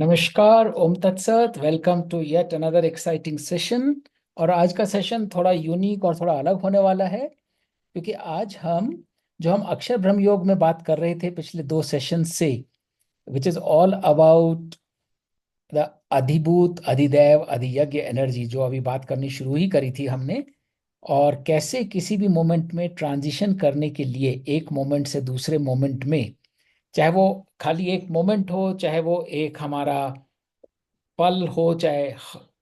नमस्कार, ओम तत्सत। Welcome to yet another exciting session. और आज का सेशन थोड़ा यूनिक और थोड़ा अलग होने वाला है, क्योंकि आज हम अक्षर ब्रह्म योग में बात कर रहे थे पिछले दो सेशन से, which is all about the अधिभूत अधिदैव अधियज्ञ एनर्जी, जो अभी बात करनी शुरू ही करी थी हमने। और कैसे किसी भी मोमेंट में ट्रांजिशन करने के लिए एक मोमेंट से दूसरे मोमेंट में, चाहे वो खाली एक मोमेंट हो, चाहे वो एक हमारा पल हो, चाहे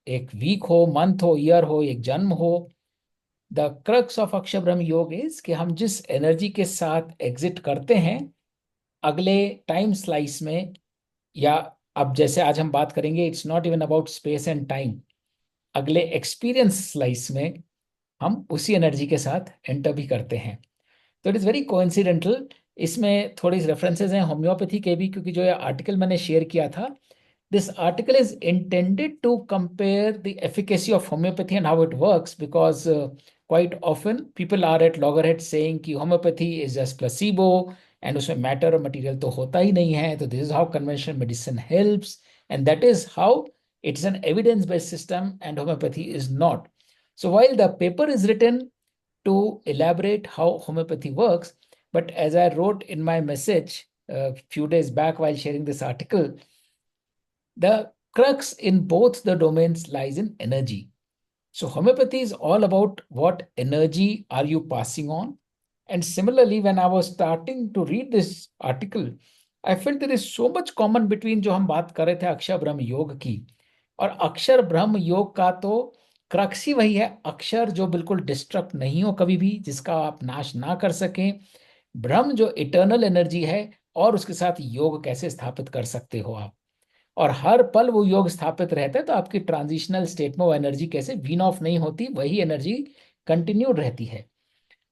एक वीक हो, मंथ हो, ईयर हो, एक जन्म हो, द क्रक्स ऑफ अक्षर ब्रह्म योग इज कि हम जिस एनर्जी के साथ एग्जिट करते हैं अगले टाइम स्लाइस में, या अब जैसे आज हम बात करेंगे, it's not even about space and time, अगले एक्सपीरियंस स्लाइस में हम उसी एनर्जी के साथ एंटर भी करते हैं। तो इट इज़ वेरी कोइंसिडेंटल। इसमें थोड़ी रेफरेंसेज हैं होम्योपैथी के भी, क्योंकि जो ये आर्टिकल मैंने शेयर किया था, this article is intended to compare the efficacy of homeopathy and how it works, because quite often people are at loggerheads saying कि homeopathy is just placebo and उसमें matter और material तो होता ही नहीं है, तो this is how conventional medicine helps, and that is how it's an evidence based system and homeopathy is not. So while the paper is written to elaborate how homeopathy works, but as I wrote in my message a few days back while sharing this article, the crux in both the domains lies in energy. So homeopathy is all about what energy are you passing on. And similarly, when I was starting to read this article, I felt there is so much common between जो हम बात कर रहे थे अक्षर ब्रह्म योग की, और अक्षर ब्रह्म योग का तो क्रक्स ही वही है, अक्षर जो बिल्कुल डिस्ट्रक्ट नहीं हो कभी भी, जिसका आप नाश ना कर सकें, ब्रह्म जो इटर्नल एनर्जी है, और उसके साथ योग कैसे स्थापित कर सकते हो आप, और हर पल वो योग स्थापित रहता है, तो आपकी ट्रांजिशनल स्टेट में वो एनर्जी कैसे वीन ऑफ नहीं होती, वही एनर्जी कंटिन्यूड रहती है।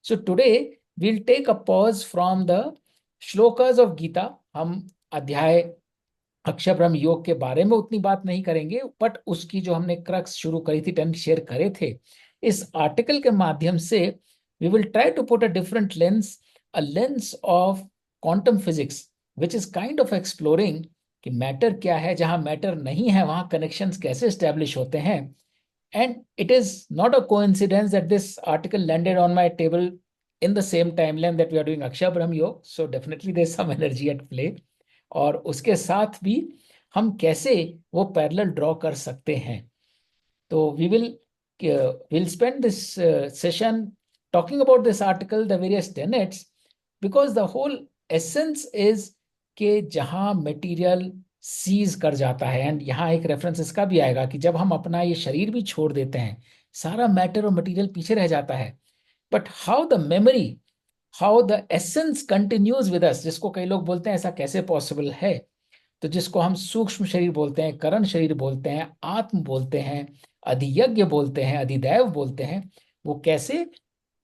So today we'll take a pause from the shlokas of Gita. हम अध्याय अक्षर ब्रह्म योग के बारे में उतनी बात नहीं करेंगे, बट उसकी जो हमने क्रक्स शुरू करी थी, टेन शेयर करे थे, इस आर्टिकल के माध्यम से we will try to put a lens of quantum physics, which is kind of exploring कि मैटर क्या है, जहां मैटर नहीं है वहां कनेक्शंस कैसे स्टैब्लिश होते हैं। And it is not a coincidence that this article landed on my table in the same timeline that we are doing Akshar Brahm Yoga. So definitely there's some energy at play. और उसके साथ भी हम कैसे वो parallel draw कर सकते हैं। तो we'll spend this session talking about this article, the various tenets, because the whole essence is कि जहां मटेरियल सीज कर जाता है, एंड यहाँ एक रेफरेंस इसका भी आएगा कि जब हम अपना ये शरीर भी छोड़ देते हैं, सारा मैटर और मटेरियल पीछे रह जाता है, but how the essence continues with us, जिसको कई लोग बोलते हैं ऐसा कैसे पॉसिबल है, तो जिसको हम सूक्ष्म शरीर बोलते हैं, करण शरीर बोलते हैं, आत्म बोलते हैं, अधियज्ञ बोलते हैं, अधिदैव बोलते हैं, वो कैसे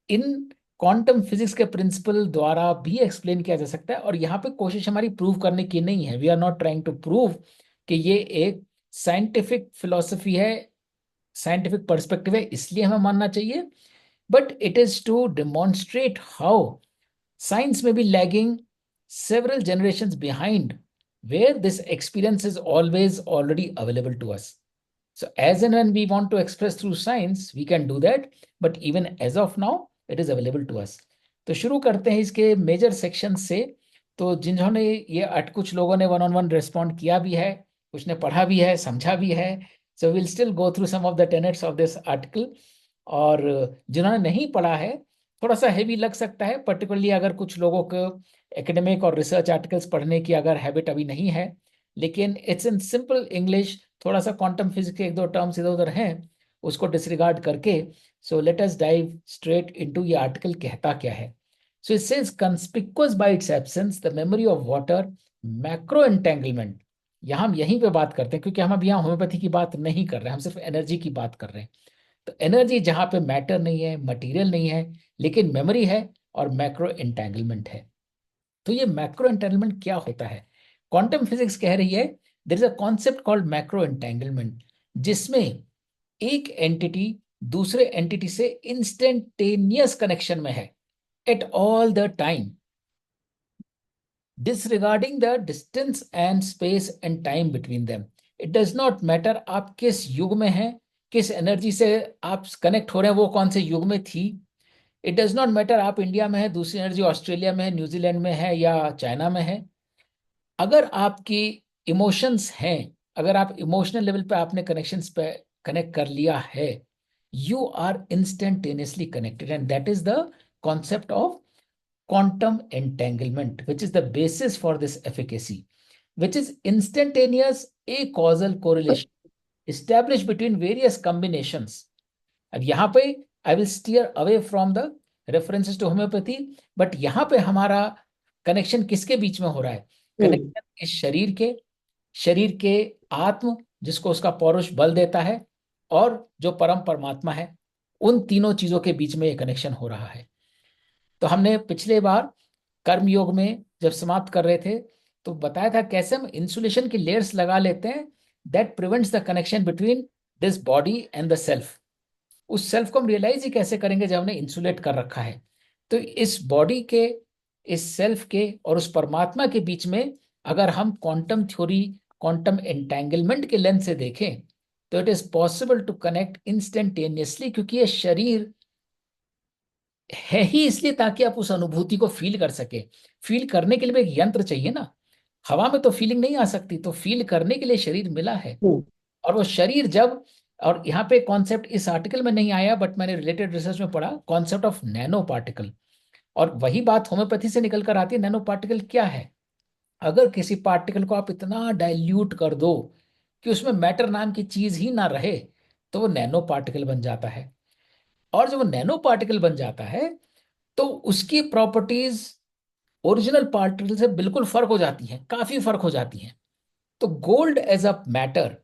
इन क्वांटम फिजिक्स के प्रिंसिपल द्वारा भी एक्सप्लेन किया जा सकता है। और यहाँ पे कोशिश हमारी प्रूव करने की नहीं है, we are not trying to prove कि ये एक साइंटिफिक फिलॉसफी है, साइंटिफिक पर्सपेक्टिव है इसलिए हमें मानना चाहिए, but it is to demonstrate how science may be lagging several generations behind, where this experience is always already available to us. So, as and when we want to express through science, we can do that, but even as of now, it is available to us. तो शुरू करते हैं इसके major section से। तो जिन्होंने ये कुछ लोगों ने वन ऑन वन रिस्पॉन्ड किया भी है, कुछ ने पढ़ा भी है, समझा भी है। So will still go through some of the tenets of this article. और जिन्होंने नहीं पढ़ा है, थोड़ा सा हेवी लग सकता है, पर्टिकुलरली अगर कुछ लोगों को एकेडमिक और रिसर्च आर्टिकल्स पढ़ने की अगर हैबिट अभी नहीं है, लेकिन इट्स इन सिंपल इंग्लिश, थोड़ा सा क्वांटम फिजिक्स के एक दो टर्म्स इधर उधर हैं, उसको डिसरिगार्ड करके। So let us dive straight into ये आर्टिकल कहता क्या है। So it says कंस्पिक्वस bye it's absence the memory of water, macro entanglement. यहाँ हम यहीं पे बात करते हैं, क्योंकि हम अब यहाँ होम्योपैथी की बात नहीं कर रहे हैं, हम सिर्फ एनर्जी की बात कर रहे हैं। तो एनर्जी जहां पे मैटर नहीं है, मटेरियल नहीं है, लेकिन मेमोरी है और मैक्रो एंटेंगलमेंट है। तो ये मैक्रो एंटेंगलमेंट क्या होता है? क्वांटम फिजिक्स कह रही है there is a concept called macro entanglement, जिसमें एक एंटिटी दूसरे एंटिटी से इंस्टेंटेनियस कनेक्शन में है at all the time. disregarding the distance and space and time between them. It does not matter आप किस युग में हैं, किस एनर्जी से आप कनेक्ट हो रहे हैं, वो कौन से युग में थी. इट डज नॉट मैटर आप इंडिया में है, दूसरी एनर्जी ऑस्ट्रेलिया में है, न्यूजीलैंड में है या चाइना में है. अगर आपकी इमोशंस हैं, अगर आप इमोशनल लेवल पे आपने कनेक्शंस पे कनेक्ट कर लिया है, you are instantaneously connected, and that is the concept of quantum entanglement, which is the basis for this efficacy, which is instantaneous a-causal correlation established between various combinations. अब यहाँ पे I will steer away from the references to homeopathy, but यहाँ पे हमारा connection किसके बीच में हो रहा है? कनेक्शन इस शरीर के आत्म, जिसको उसका पौरुष बल देता है, और जो परम परमात्मा है, उन तीनों चीजों के बीच में ये कनेक्शन हो रहा है. तो हमने पिछले बार कर्म योग में जब समाप्त कर रहे थे तो बताया था कैसे हम इंसुलेशन की लेयर्स लगा लेते हैं that prevents the connection between this body and the self. उस सेल्फ को हम रियलाइज ही कैसे करेंगे जब हमने इंसुलेट कर रखा है? तो इस बॉडी के, इस सेल्फ के और उस परमात्मा के बीच में अगर हम क्वांटम थ्योरी, क्वांटम एंटेंगलमेंट के लेंस से देखें तो it is possible to connect instantaneously, क्योंकि ये शरीर है ही इसलिए ताकि आप उस अनुभूति को फील कर सके. फील करने के लिए भी एक यंत्र चाहिए ना. हवा में तो फीलिंग नहीं आ सकती, तो फील करने के लिए शरीर मिला है. और वो शरीर जब, और यहाँ पे कॉन्सेप्ट इस आर्टिकल में नहीं आया बट मैंने रिलेटेड रिसर्च में पढ़ा, कॉन्सेप्ट ऑफ नैनो पार्टिकल. और वही बात होम्योपैथी से निकल कर आती है. नैनो पार्टिकल क्या है? अगर किसी पार्टिकल को आप इतना डाइल्यूट कर दो कि उसमें मैटर नाम की चीज ही ना रहे, तो वो नैनो पार्टिकल बन जाता है. और जब वो नैनो पार्टिकल बन जाता है तो उसकी प्रॉपर्टीज ओरिजिनल पार्टिकल से बिल्कुल फर्क हो जाती हैं, काफी फर्क हो जाती हैं. तो गोल्ड एज अ मैटर,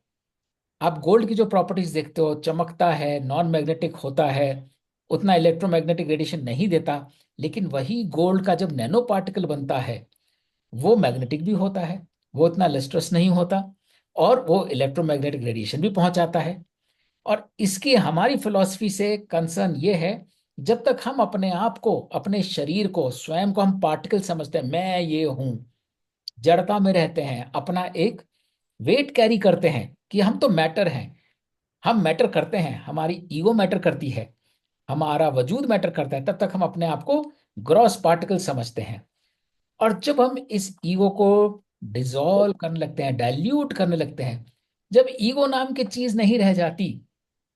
आप गोल्ड की जो प्रॉपर्टीज देखते हो, चमकता है, नॉन मैग्नेटिक होता है, उतना इलेक्ट्रोमैग्नेटिक रेडिएशन नहीं देता. लेकिन वही गोल्ड का जब नैनो पार्टिकल बनता है, वो मैग्नेटिक भी होता है, वो उतना लस्ट्रस नहीं होता, और वो इलेक्ट्रोमैग्नेटिक रेडिएशन भी पहुंचाता है. और इसकी हमारी फिलॉसफी से कंसर्न ये है, जब तक हम अपने आप को, अपने शरीर को, स्वयं को हम पार्टिकल समझते हैं, मैं ये हूं, जड़ता में रहते हैं, अपना एक वेट कैरी करते हैं कि हम तो मैटर हैं, हम मैटर करते हैं, हमारी ईगो मैटर करती है, हमारा वजूद मैटर करता है, तब तक हम अपने आप को ग्रॉस पार्टिकल समझते हैं. और जब हम इस ईगो को डिसॉल्व करने लगते हैं, डाइल्यूट करने लगते हैं, जब ईगो नाम की चीज नहीं रह जाती,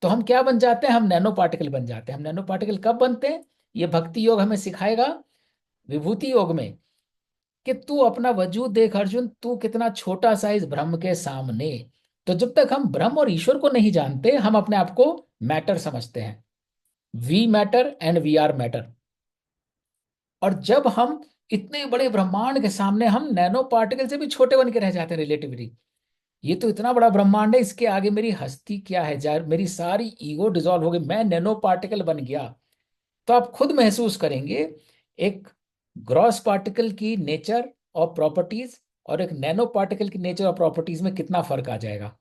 तो हम क्या बन जाते हैं? हम नैनो पार्टिकल बन जाते हैं. हम नैनो पार्टिकल कब बनते हैं? ये भक्ति योग हमें सिखाएगा, विभूति योग में, कि तू अपना वजूद देख अर्जुन, तू कितना छोटा सा इस ब्रह्म के सामने. तो जब तक हम ब्रह्म और ईश्वर को नहीं जानते, हम अपने आप को मैटर समझते हैं. We matter and we are matter. और जब हम इतने बड़े ब्रह्मांड के सामने, हम नैनो पार्टिकल से भी छोटे बन के रह जाते हैं रिलेटिविटी. ये तो इतना बड़ा ब्रह्मांड है, इसके आगे मेरी हस्ती क्या है? मेरी सारी ईगो डिसॉल्व हो गई, मैं नैनो पार्टिकल बन गया. तो आप खुद महसूस करेंगे एक ग्रॉस पार्टिकल की नेचर और प्रॉपर्टीज और एक नैनो पार्टिकल की नेचर और प्रॉपर्टीज में कितना फर्क आ जाएगा.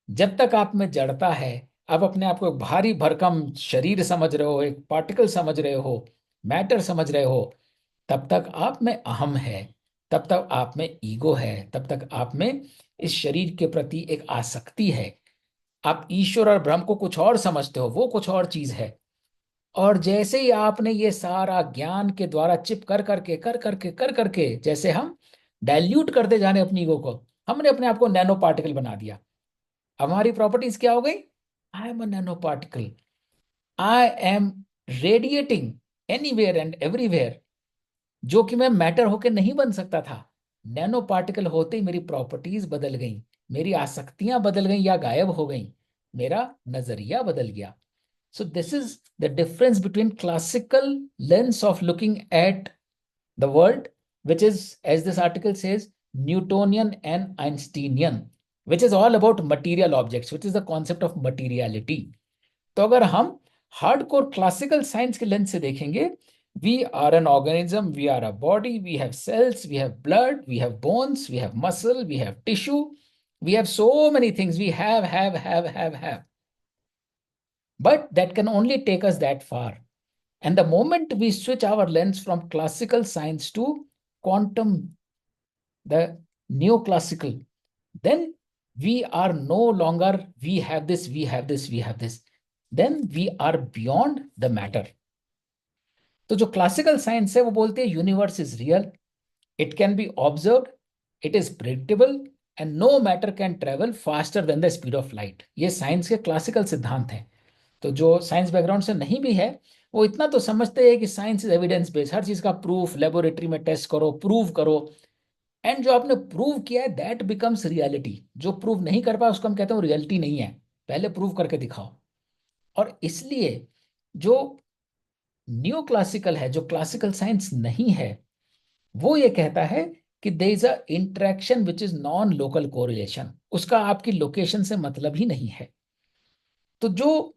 जब तक आप में जड़ता है, आप अपने आप को एक भारी भरकम शरीर समझ रहे हो, एक पार्टिकल समझ रहे हो, मैटर समझ रहे हो, तब तक आप में अहम है, तब तक आप में ईगो है, तब तक आप में इस शरीर के प्रति एक आसक्ति है. आप ईश्वर और ब्रह्म को कुछ और समझते हो, वो कुछ और चीज है. और जैसे ही आपने ये सारा ज्ञान के द्वारा चिप कर करके जैसे हम डाइल्यूट करते जाने अपनी ईगो को, हमने अपने आप को नैनो पार्टिकल बना दिया. अब हमारी प्रॉपर्टीज क्या हो गई? I am a nano particle, I am radiating anywhere and everywhere, जो कि मैं मैटर होके नहीं बन सकता था. नैनो पार्टिकल होते ही मेरी प्रॉपर्टीज बदल गई, मेरी आसक्तियां बदल गई या गायब हो गई, मेरा नजरिया बदल गया. So this is the difference between classical lens of looking at the world, which is, as this article says, Newtonian and Einsteinian, which is all about material objects, which is the concept of materiality. तो अगर हम hardcore classical science के lens से देखेंगे, we are an organism, we are a body, we have cells, we have blood, we have bones, we have muscle, we have tissue, we have so many things, we have. But that can only take us that far. And the moment we switch our lens from classical science to quantum the neoclassical, then we are no longer we have this, we have this, we have this. Then we are beyond the matter. तो जो classical science है वो बोलते हैं universe is real, it can be observed, it is predictable and no matter can travel faster than the speed of light. ये science के classical सिद्धांत हैं। तो जो साइंस बैकग्राउंड से नहीं भी है वो इतना तो समझते हैं कि साइंस इज एविडेंस बेस्ड, हर चीज का प्रूफ लेबोरेटरी में टेस्ट करो, प्रूव करो, एंड जो आपने प्रूव किया है दैट बिकम्स रियलिटी। जो प्रूव नहीं कर पाया उसको हम कहते हैं रियलिटी नहीं है, पहले प्रूव करके दिखाओ। और इसलिए जो न्यू क्लासिकल है, जो क्लासिकल साइंस नहीं है, वो ये कहता है कि there is a interaction which is non local correlation, उसका आपकी लोकेशन से मतलब ही नहीं है। तो जो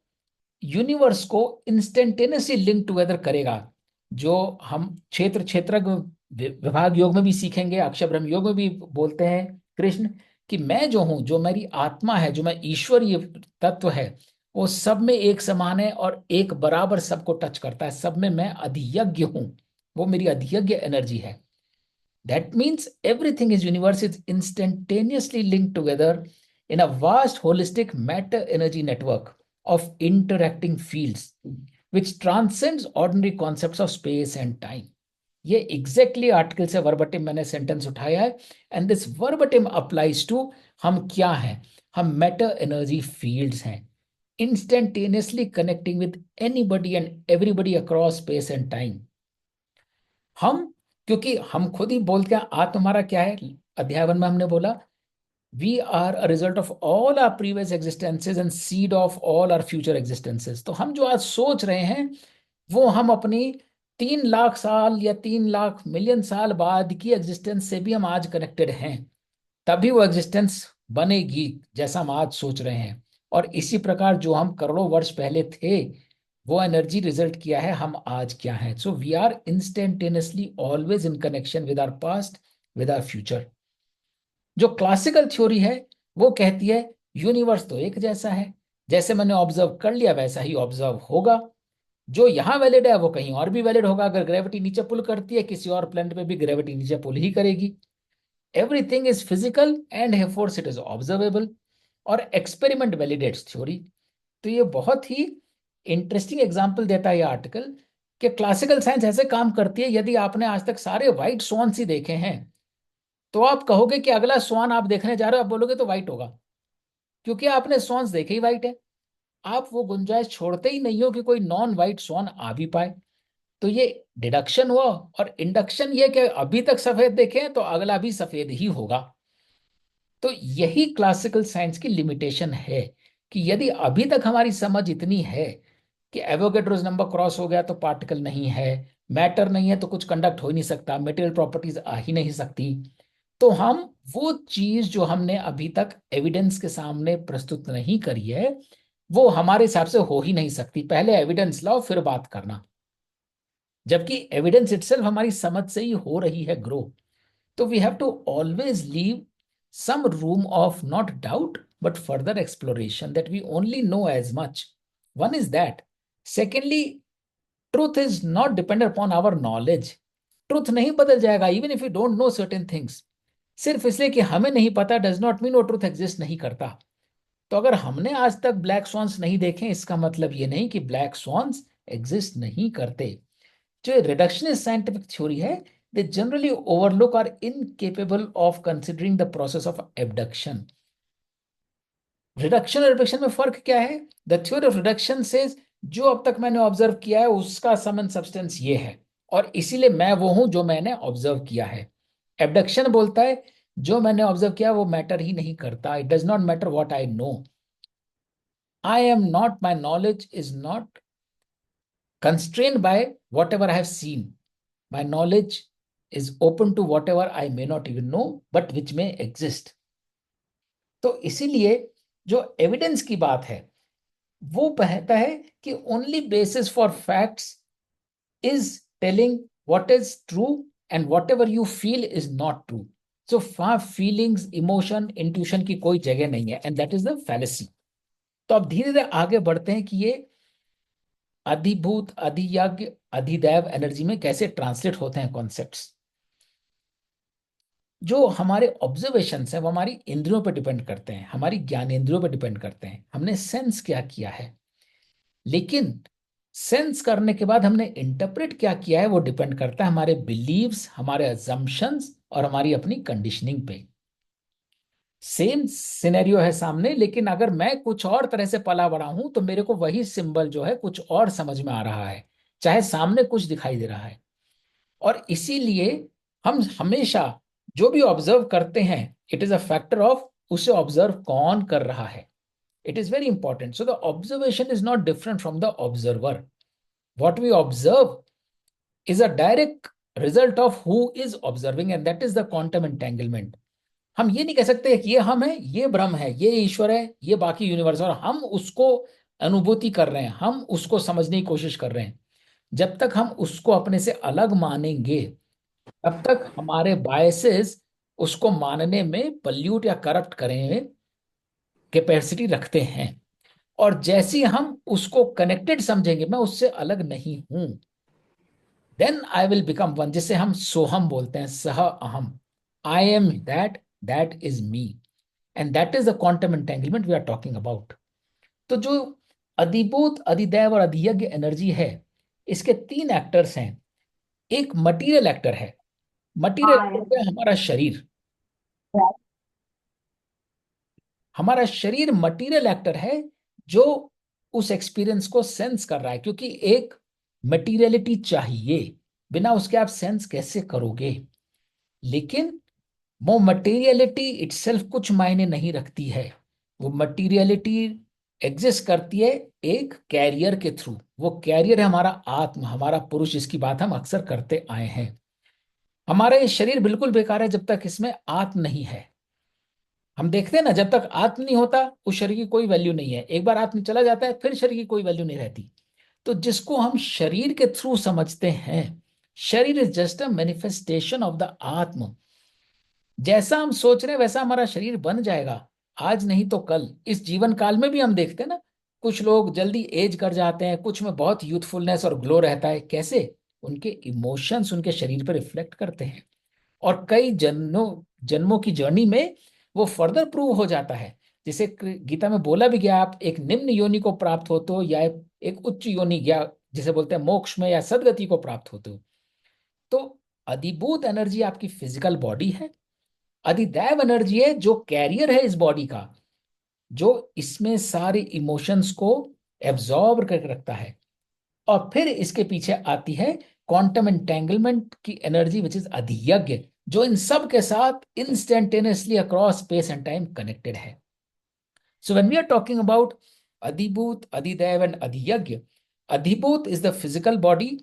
यूनिवर्स को इंस्टेंटेनियसली लिंक टुगेदर करेगा, जो हम क्षेत्र क्षेत्रज्ञ विभाग योग में भी सीखेंगे, अक्षय ब्रह्म योग में भी बोलते हैं कृष्ण कि मैं जो हूं, जो मेरी आत्मा है, जो मैं ईश्वरीय तत्व है, वो सब में एक समान है और एक बराबर सबको टच करता है, सब में मैं अधियज्ञ हूं, वो मेरी अधियज्ञ एनर्जी है। That means everything is universe is instantaneously linked together in a vast holistic matter energy network of interacting fields which transcends ordinary concepts of space and time. ये एग्जैक्टली आर्टिकल से वर्बटिम मैंने sentence उठाया है, and this verbatim applies to हम क्या हैं, हम matter energy fields हैं, instantaneously connecting with anybody and everybody across space and time. हम, क्योंकि हम खुद ही बोलते हैं आत्मा हमारा क्या है, अध्याय 1 में हमने बोला we are a result of all our previous existences and seed of all our future existences. तो हम जो आज सोच रहे हैं वो हम अपनी 3 लाख साल या 3 लाख मिलियन साल बाद की एग्जिस्टेंस से भी हम आज कनेक्टेड हैं, तभी वो एग्जिस्टेंस बनेगी जैसा हम आज सोच रहे हैं। और इसी प्रकार जो हम करोड़ों वर्ष पहले थे वो एनर्जी रिजल्ट किया है हम आज क्या है। So we are instantaneously always in connection with our past, with our future. जो क्लासिकल थ्योरी है वो कहती है यूनिवर्स तो एक जैसा है, जैसे मैंने ऑब्जर्व कर लिया वैसा ही ऑब्जर्व होगा, जो यहां वैलिड है वो कहीं और भी वैलिड होगा। अगर ग्रेविटी नीचे पुल करती है किसी और प्लेनेट पे भी ग्रेविटी नीचे पुल ही करेगी। एवरीथिंग इज फिजिकल एंड हेफोर्स इट इज ऑब्जर्वेबल, और एक्सपेरिमेंट वैलिडेट्स थ्योरी। तो ये बहुत ही इंटरेस्टिंग एग्जांपल देता है ये आर्टिकल कि क्लासिकल साइंस ऐसे काम करती है। यदि आपने आज तक सारे व्हाइट स्वॉन्स ही देखे हैं तो आप कहोगे कि अगला स्वान आप देखने जा रहे हो, आप बोलोगे तो व्हाइट होगा, क्योंकि आपने स्वॉन्स देखे ही व्हाइट है। आप वो गुंजाइश छोड़ते ही नहीं हो कि कोई नॉन व्हाइट स्वॉन आ भी पाए। तो ये डिडक्शन हुआ, और इंडक्शन ये कि अभी तक सफेद देखे हैं तो अगला भी सफेद ही होगा। तो यही क्लासिकल साइंस की लिमिटेशन है कि यदि अभी तक हमारी समझ इतनी है कि एवोगेड्रोस नंबर क्रॉस हो गया तो पार्टिकल नहीं है, मैटर नहीं है तो कुछ कंडक्ट हो ही नहीं सकता, मटेरियल प्रॉपर्टीज आ ही नहीं सकती, तो हम वो चीज जो हमने अभी तक एविडेंस के सामने प्रस्तुत नहीं करी है वो हमारे हिसाब से हो ही नहीं सकती। पहले एविडेंस लाओ फिर बात करना, जबकि एविडेंस इटसेल्फ हमारी समझ से ही हो रही है ग्रो। तो we have to always leave some room of not doubt but further exploration, that we only know as much. One is that. Secondly, truth is not dependent upon our knowledge. Truth नहीं बदल जाएगा even if we don't know certain things. सिर्फ इसलिए कि हमें नहीं पता does not mean वो ट्रूथ एग्जिस्ट नहीं करता। तो अगर हमने आज तक ब्लैक स्वॉन्स नहीं देखे इसका मतलब ये नहीं कि ब्लैक स्वॉन्स एग्जिस्ट नहीं करते। जो रिडक्शनिस्ट साइंटिफिक थ्योरी है, they generally overlook or incapable of considering the process of abduction. Reduction और एब्डक्शन में फर्क क्या है? The theory of reduction says जो अब तक मैंने ऑब्जर्व किया है उसका सम एंड सब्सटेंस ये है और इसीलिए मैं वो हूं जो मैंने ऑब्जर्व किया है। एब्डक्शन बोलता है जो मैंने ऑब्जर्व किया वो मैटर ही नहीं करता, it does not matter what I know, I am not, my knowledge is not constrained by whatever I have seen. My knowledge is open to whatever I may not even know, but which may exist. तो इसीलिए जो evidence की बात है वो कहता है कि only basis for facts is telling what is true and what ever you feel is not true. So feelings, emotion, intuition की कोई जगह नहीं है, and that is the fallacy. तो अब धीरे धीरे आगे बढ़ते हैं कि ये अधिभूत, अधियज्ञ, अधिदैव एनर्जी में कैसे ट्रांसलेट होते हैं कॉन्सेप्ट्स। जो हमारे ऑब्जर्वेशन है वो हमारी इंद्रियों पर डिपेंड करते हैं, हमारी ज्ञानेंद्रियों पर डिपेंड करते हैं, हमने सेंस क्या किया है। लेकिन सेंस करने के बाद हमने इंटरप्रेट क्या किया है वो डिपेंड करता है हमारे बिलीव्स, हमारे अजम्पशंस और हमारी अपनी कंडीशनिंग पे। सेम सिनेरियो है सामने, लेकिन अगर मैं कुछ और तरह से पला बड़ा हूं तो मेरे को वही सिंबल जो है कुछ और समझ में आ रहा है, चाहे सामने कुछ दिखाई दे रहा है। और इसीलिए हम हमेशा जो भी ऑब्जर्व करते हैं, it is a factor of उसे ऑब्जर्व कौन कर रहा है। It is very important. So the observation is not different from the observer. What we observe is a direct result of who is observing, and that is the quantum entanglement. हम ये नहीं कह सकते कि ये हम है, ये ब्रह्म है, ये ईश्वर है, ये बाकी यूनिवर्स, और हम उसको अनुभूति कर रहे हैं, हम उसको समझने की कोशिश कर रहे हैं। जब तक हम उसको अपने से अलग मानेंगे, तब तक हमारे बायसेस उसको मानने में पल्यूट या करप्ट करें कैपेसिटी रखते हैं। और जैसे ही हम उसको कनेक्टेड समझेंगे, मैं उससे अलग नहीं हूं, then I will become one, जिसे हम सोहम बोलते हैं, सह अहम। I am that, that is me, and that is the quantum entanglement we are talking about. तो जो अधिभूत, अधिदैव और अधियज्ञ एनर्जी है, इसके तीन एक्टर्स हैं। एक मटीरियल एक्टर है। मटीरियल हाँ एक्टर है हमारा शरीर। हमारा शरीर मटीरियल एक्टर है जो उस एक्सपीरियंस को सेंस कर रहा है, क्योंकि एक मटीरियलिटी चाहिए, बिना उसके आप सेंस कैसे करोगे। लेकिन वो मटेरियलिटी इटसेल्फ कुछ मायने नहीं रखती है। वो मटेरियलिटी एग्जिस्ट करती है एक कैरियर के थ्रू। वो कैरियर है हमारा आत्म, हमारा पुरुष, जिसकी बात हम अक्सर करते आए हैं। हमारा ये शरीर बिल्कुल बेकार है जब तक इसमें आत्म नहीं है। हम देखते हैं ना, जब तक आत्म नहीं होता उस शरीर की कोई वैल्यू नहीं है। एक बार आत्म चला जाता है फिर शरीर की कोई वैल्यू नहीं रहती। तो जिसको हम शरीर के थ्रू समझते हैं, शरीर is just a manifestation of the आत्म। जैसा हम सोच रहे हैं वैसा हमारा शरीर बन जाएगा, आज नहीं तो कल। इस जीवन काल में भी हम देखते हैं ना, कुछ लोग जल्दी एज कर जाते हैं, कुछ में बहुत यूथफुलनेस और ग्लो रहता है। कैसे? उनके इमोशंस उनके शरीर पर रिफ्लेक्ट करते हैं। और कई जन्मों जन्मों की जर्नी में वो फर्दर प्रूव हो जाता है। जिसे गीता में बोला भी गया, आप एक निम्न योनि को प्राप्त होते हो या एक उच्च योनि, या जिसे बोलते हैं मोक्ष में या सदगति को प्राप्त होते हो। तो अधिभूत एनर्जी आपकी फिजिकल बॉडी है। अधिदैव एनर्जी है जो कैरियर है इस बॉडी का, जो इसमें सारे इमोशंस को एब्जॉर्ब करके रखता है। और फिर इसके पीछे आती है क्वांटम एंटेंगलमेंट की एनर्जी, विच इज अधियज्ञ, जो इन सब के साथ instantaneously across space and time connected है। So when we are talking about अधिभूत, अधिदैव एंड अधियज्ञ, अधिभूत is the physical body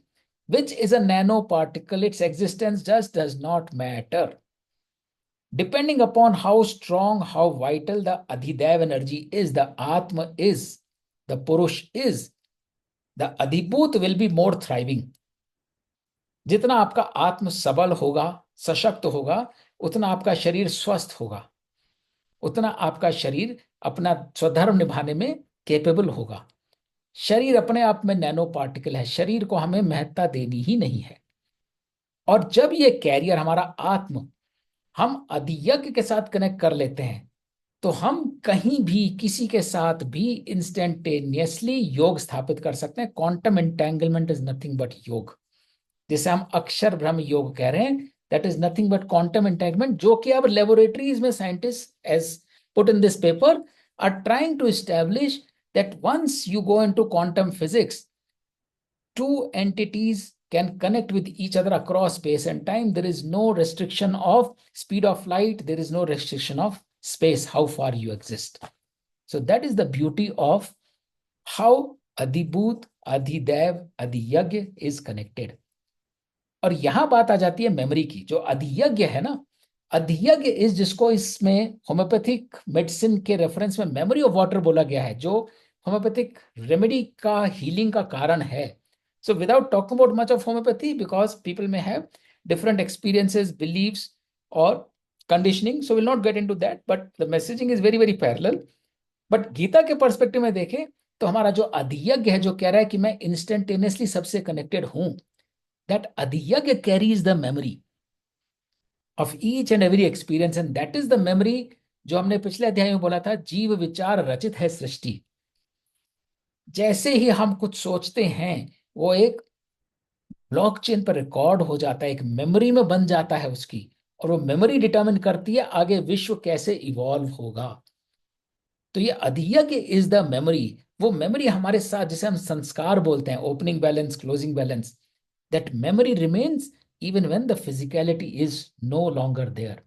which is a nano particle. Its existence just does not matter. Depending upon how strong, how vital the Adhidev energy is, the Atma is, the Purush is, the Adhibhut will be more thriving. जितना आपका आत्म सबल होगा, सशक्त होगा, उतना आपका शरीर स्वस्थ होगा, उतना आपका शरीर अपना स्वधर्म निभाने में केपेबल होगा। शरीर अपने आप में नैनो पार्टिकल है, शरीर को हमें महत्ता देनी ही नहीं है। और जब ये कैरियर हमारा आत्म हम अधियज्ञ के साथ कनेक्ट कर लेते हैं, तो हम कहीं भी किसी के साथ भी इंस्टेंटेनियसली योग स्थापित कर सकते हैं। Quantum entanglement is nothing but yog, जिसे हम अक्षर ब्रह्म योग कह रहे हैं, that is nothing but quantum entanglement, जो कि अब लेबोरेटरीज में scientist as put in this paper are trying to establish that once you go into quantum physics, two entities can connect with each other across space and time. There is no restriction of speed of light. There is no restriction of space, how far you exist. So that is the beauty of how Adibhut, Adhidev, Adhiyagya is connected. और यहां बात आ जाती है memory की। जो अधियज्ञ है ना, अधियज्ञ इस जिसको इसमें होम्योपैथिक मेडिसिन के रेफरेंस में मेमोरी ऑफ वाटर बोला गया है, जो होम्योपैथिक रेमेडी का हीलिंग का कारण है। So without talking about much of homeopathy, because people में हैव डिफरेंट एक्सपीरियंसेस, बिलीव्स और conditioning, so will not get into that, but the messaging is very very parallel. But Gita के perspective में देखें तो हमारा जो अधियज्ञ है, जो कह रहा है कि मैं इंस्टेंटेनियसली सबसे कनेक्टेड हूं, that adhyagya carries the memory. Of each and every experience, and that is the memory. जो हमने पिछले अध्याय में बोला था, जीव विचार रचित है सृष्टि। जैसे ही हम कुछ सोचते हैं, वो एक ब्लॉकचेन पर रिकॉर्ड हो जाता है, एक मेमोरी में बन जाता है उसकी, और वो मेमोरी डिटरमिन करती है आगे विश्व कैसे इवॉल्व होगा। तो ये अधियज्ञ इज द मेमोरी, वो मेमोरी हमारे साथ, जिसे हम संस्कार बोलते हैं, opening balance, closing balance, that memory remains even when the physicality is no longer there.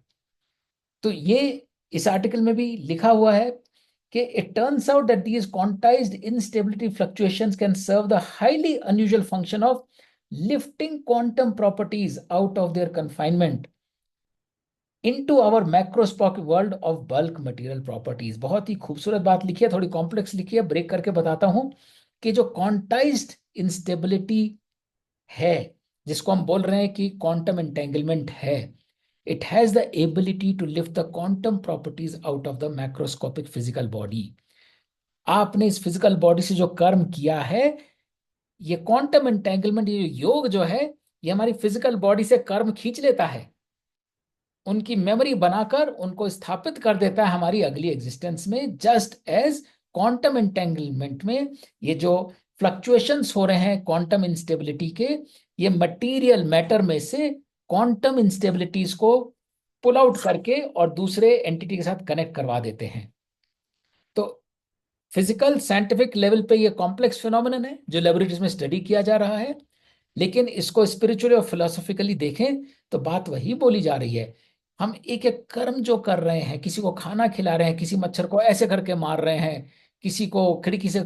तो ये इस आर्टिकल में भी लिखा हुआ है कि it turns out that these quantized instability fluctuations can serve the highly unusual function of lifting quantum properties out of their confinement into our macroscopic world of bulk material properties। बहुत ही खूबसूरत बात लिखी है, थोड़ी कॉम्प्लेक्स लिखी है, break करके बताता हूं कि जो क्वांटाइज्ड इंस्टेबिलिटी है, जिसको हम बोल रहे हैं कि क्वांटम एंटेंगलमेंट है, it has the ability to lift the quantum properties out of the macroscopic physical body. आपने इस फिजिकल बॉडी से जो कर्म किया है, ये क्वांटम एंटेंगलमेंट, ये योग जो है, ये हमारी फिजिकल बॉडी से कर्म खींच लेता है, उनकी मेमोरी बनाकर उनको स्थापित कर देता है हमारी अगली एग्जिस्टेंस में। जस्ट एज क्वांटम एंटेंगलमेंट में ये जो फ्लक्चुएशंस हो रहे हैं क्वांटम इंस्टेबिलिटी के, ये मटेरियल मैटर में से क्वांटम इंस्टेबिलिटीज को पुल आउट करके और दूसरे एंटिटी के साथ कनेक्ट करवा देते हैं। तो फिजिकल साइंटिफिक लेवल पे ये कॉम्प्लेक्स फिनोमिनन है जो लेबोरेटरीज में स्टडी किया जा रहा है, लेकिन इसको स्पिरिचुअली और फिलोसॉफिकली देखें तो बात वही बोली जा रही है। हम एक एक कर्म जो कर रहे हैं, किसी को खाना खिला रहे हैं, किसी मच्छर को ऐसे करके मार रहे हैं, किसी को खिड़की से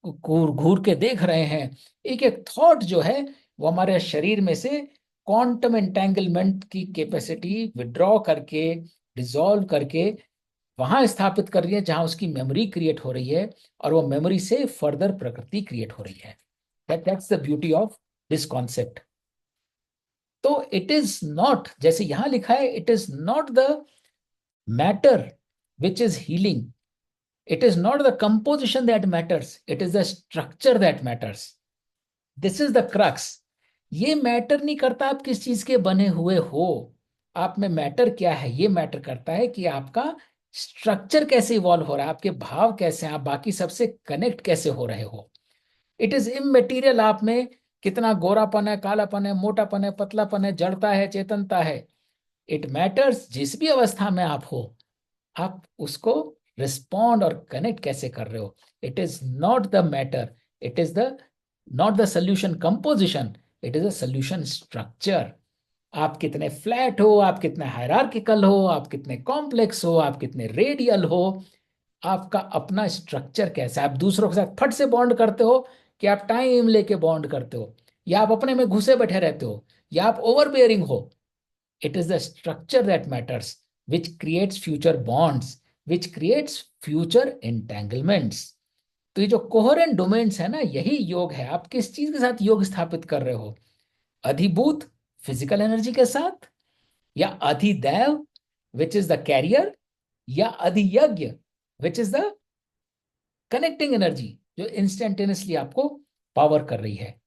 घूर घूर के देख रहे हैं, एक एक थॉट जो है वो हमारे शरीर में से क्वांटम एंटेंगलमेंट की कैपेसिटी विड्रॉ करके, डिसॉल्व करके वहां स्थापित कर रही है जहां उसकी मेमोरी क्रिएट हो रही है, और वो मेमोरी से फर्दर प्रकृति क्रिएट हो रही है। That's the beauty of this concept. तो इट इज नॉट, जैसे यहां लिखा है, it is not the matter which is healing, it is not the composition that matters, it is the structure that matters. This is the crux. ये matter नहीं करता आप किस चीज के बने हुए हो, आप में मैटर क्या है, ये मैटर करता है कि आपका स्ट्रक्चर कैसे इवॉल्व हो रहा है, आपके भाव कैसे हैं, आप बाकी सबसे कनेक्ट कैसे हो रहे हो। इट इज इमटेरियल, आप में कितना गोरापन है, कालापन है, मोटापन है, पतलापन है, जड़ता है, चेतनता है। इट मैटर्स जिस भी अवस्था में आप हो, आप उसको रिस्पॉन्ड और कनेक्ट कैसे कर रहे हो। It is not the matter, it is the not the solution composition, it is a solution structure. आप कितने फ्लैट हो, आप कितने हायरार्किकल हो, आप कितने कॉम्प्लेक्स हो, आप कितने रेडियल हो, आपका अपना स्ट्रक्चर कैसा है। आप दूसरों के साथ फट से बॉन्ड करते हो, कि आप टाइम लेके बॉन्ड करते हो, या आप अपने में घुसे बैठे रहते हो, या आप ओवर बेयरिंग हो। It is the structure that matters, which creates future bonds, which creates future entanglements. तो ये जो कोहेरेंट डोमेन्स है ना, यही योग है। आप किस चीज के साथ योग स्थापित कर रहे हो, अधिभूत फिजिकल एनर्जी के साथ, या अधिदैव विच इज द कैरियर, या अधियज्ञ which is the connecting energy जो इंस्टेंटेनियसली आपको पावर कर रही है।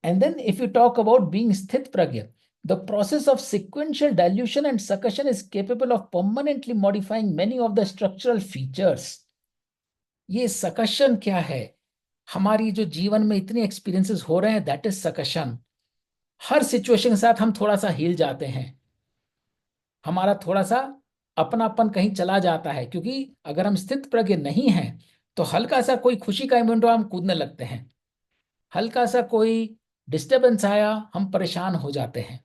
And then if you talk about being स्थित प्रज्ञ, the process of sequential dilution and suction is capable of permanently modifying many of the structural features. ये suction क्या है, हमारी जो जीवन में इतने एक्सपीरियंसेस हो रहे हैं, दैट इज सकशन। हर सिचुएशन के साथ हम थोड़ा सा हिल जाते हैं, हमारा थोड़ा सा अपनापन कहीं चला जाता है, क्योंकि अगर हम स्थित प्रज्ञ नहीं हैं तो हल्का सा कोई खुशी का इवेंट हो हम कूदने लगते हैं, हल्का सा कोई डिस्टरबेंस आया हम परेशान हो जाते हैं।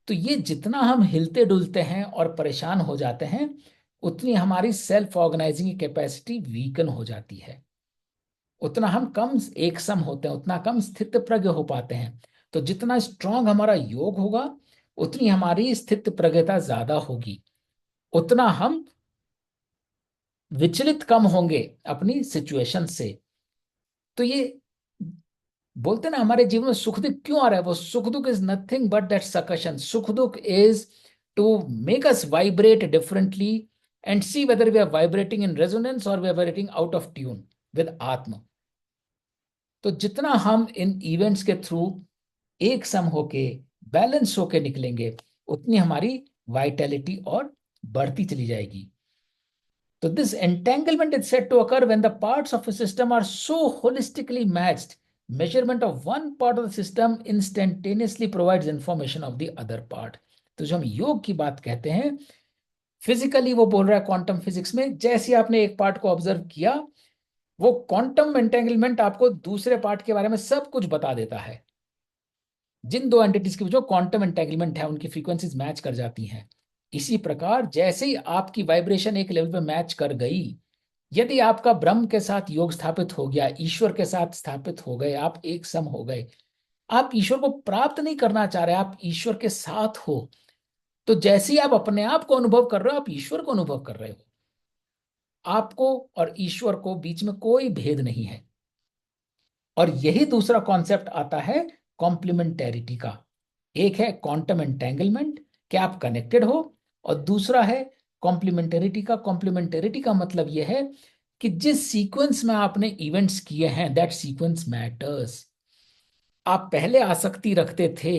तो ये जितना हम हिलते डुलते हैं और परेशान हो जाते हैं, उतनी हमारी सेल्फ ऑर्गेनाइजिंग की कैपेसिटी वीकन हो जाती है, उतना हम कम एकसम होते हैं, उतना कम स्थित प्रज्ञ हो पाते हैं। तो जितना स्ट्रांग हमारा योग होगा, उतनी हमारी स्थित प्रज्ञता ज्यादा होगी, उतना हम विचलित कम होंगे अपनी सिचुएशन से। तो ये बोलते ना, हमारे जीवन में सुख दुख क्यों आ रहा है, वो सुख दुख is nothing but that suction. सुख दुख is to make us vibrate differently and see whether we are vibrating in resonance और we are vibrating out of tune with आत्मा। तो जितना हम इन इवेंट्स के थ्रू एक सम होके, बैलेंस होके निकलेंगे, उतनी हमारी वाइटैलिटी और बढ़ती चली जाएगी। So this entanglement is said to occur when the parts of a system are so holistically matched. Measurement of one part of the system instantaneously provides information of the other part. तो जो हम योग की बात कहते हैं, physically वो बोल रहा है क्वांटम फिजिक्स में, जैसे आपने एक पार्ट को ऑब्जर्व किया, वो क्वांटम एंटेंगलमेंट आपको दूसरे पार्ट के बारे में सब कुछ बता देता है। जिन दो एंटिटीज के बीच क्वांटम एंटेंगलमेंट है, उनकी फ्रीक्वेंसीज मैच कर जाती हैं। इसी प्रकार जैसे ही आपकी वाइब्रेशन एक लेवल पे मैच कर गई, यदि आपका ब्रह्म के साथ योग स्थापित हो गया, ईश्वर के साथ स्थापित हो गए, आप एक सम हो गए, आप ईश्वर को प्राप्त नहीं करना चाह रहे, आप ईश्वर के साथ हो, तो जैसे ही आप अपने आप को अनुभव कर रहे हो, आप ईश्वर को अनुभव कर रहे हो। आपको और ईश्वर को बीच में कोई भेद नहीं है। और यही दूसरा कॉन्सेप्ट आता है कॉम्प्लीमेंटेरिटी का। एक है क्वांटम एंटेंगलमेंट, कि आप कनेक्टेड हो, और दूसरा है कॉम्प्लीमेंटेरिटी का। कॉम्प्लीमेंटेरिटी का मतलब यह है कि जिस सीक्वेंस में आपने इवेंट्स किए हैं, दैट सीक्वेंस मैटर्स। आप पहले आसक्ति रखते थे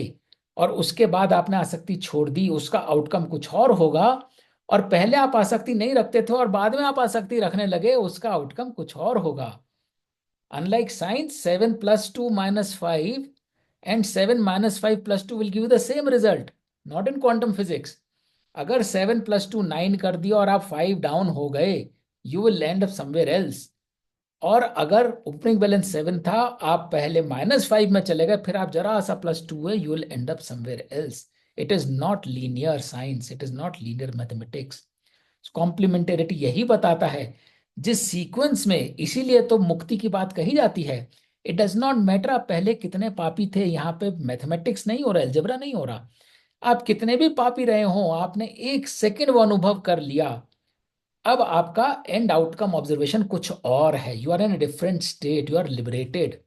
और उसके बाद आपने आसक्ति छोड़ दी, उसका आउटकम कुछ और होगा। और पहले आप आसक्ति नहीं रखते थे और बाद में आप आसक्ति रखने लगे, उसका आउटकम कुछ और होगा। Unlike science, 7 plus 2 minus 5 and 7 minus 5 plus 2 will give you the same result. Not in quantum physics. अगर 7 plus 2 9 कर दिया और आप 5 डाउन हो गए, you will end up somewhere else. और अगर ओपनिंग बैलेंस 7 था, आप पहले -5 में चले गए, फिर आप जरा सा +2 है, you will end up somewhere else. It is not linear science. It is not linear mathematics. Complementarity यही बताता है, जिस सीक्वेंस में, इसीलिए तो मुक्ति की बात कही जाती है। इट डज नॉट मैटर आप पहले कितने पापी थे, यहाँ पे मैथमेटिक्स नहीं हो रहा, अलजेब्रा नहीं हो रहा। आप कितने भी पापी रहे हो, आपने एक सेकेंड वो अनुभव कर लिया, अब आपका एंड आउटकम ऑब्जर्वेशन कुछ और है। You are in different state, you are liberated.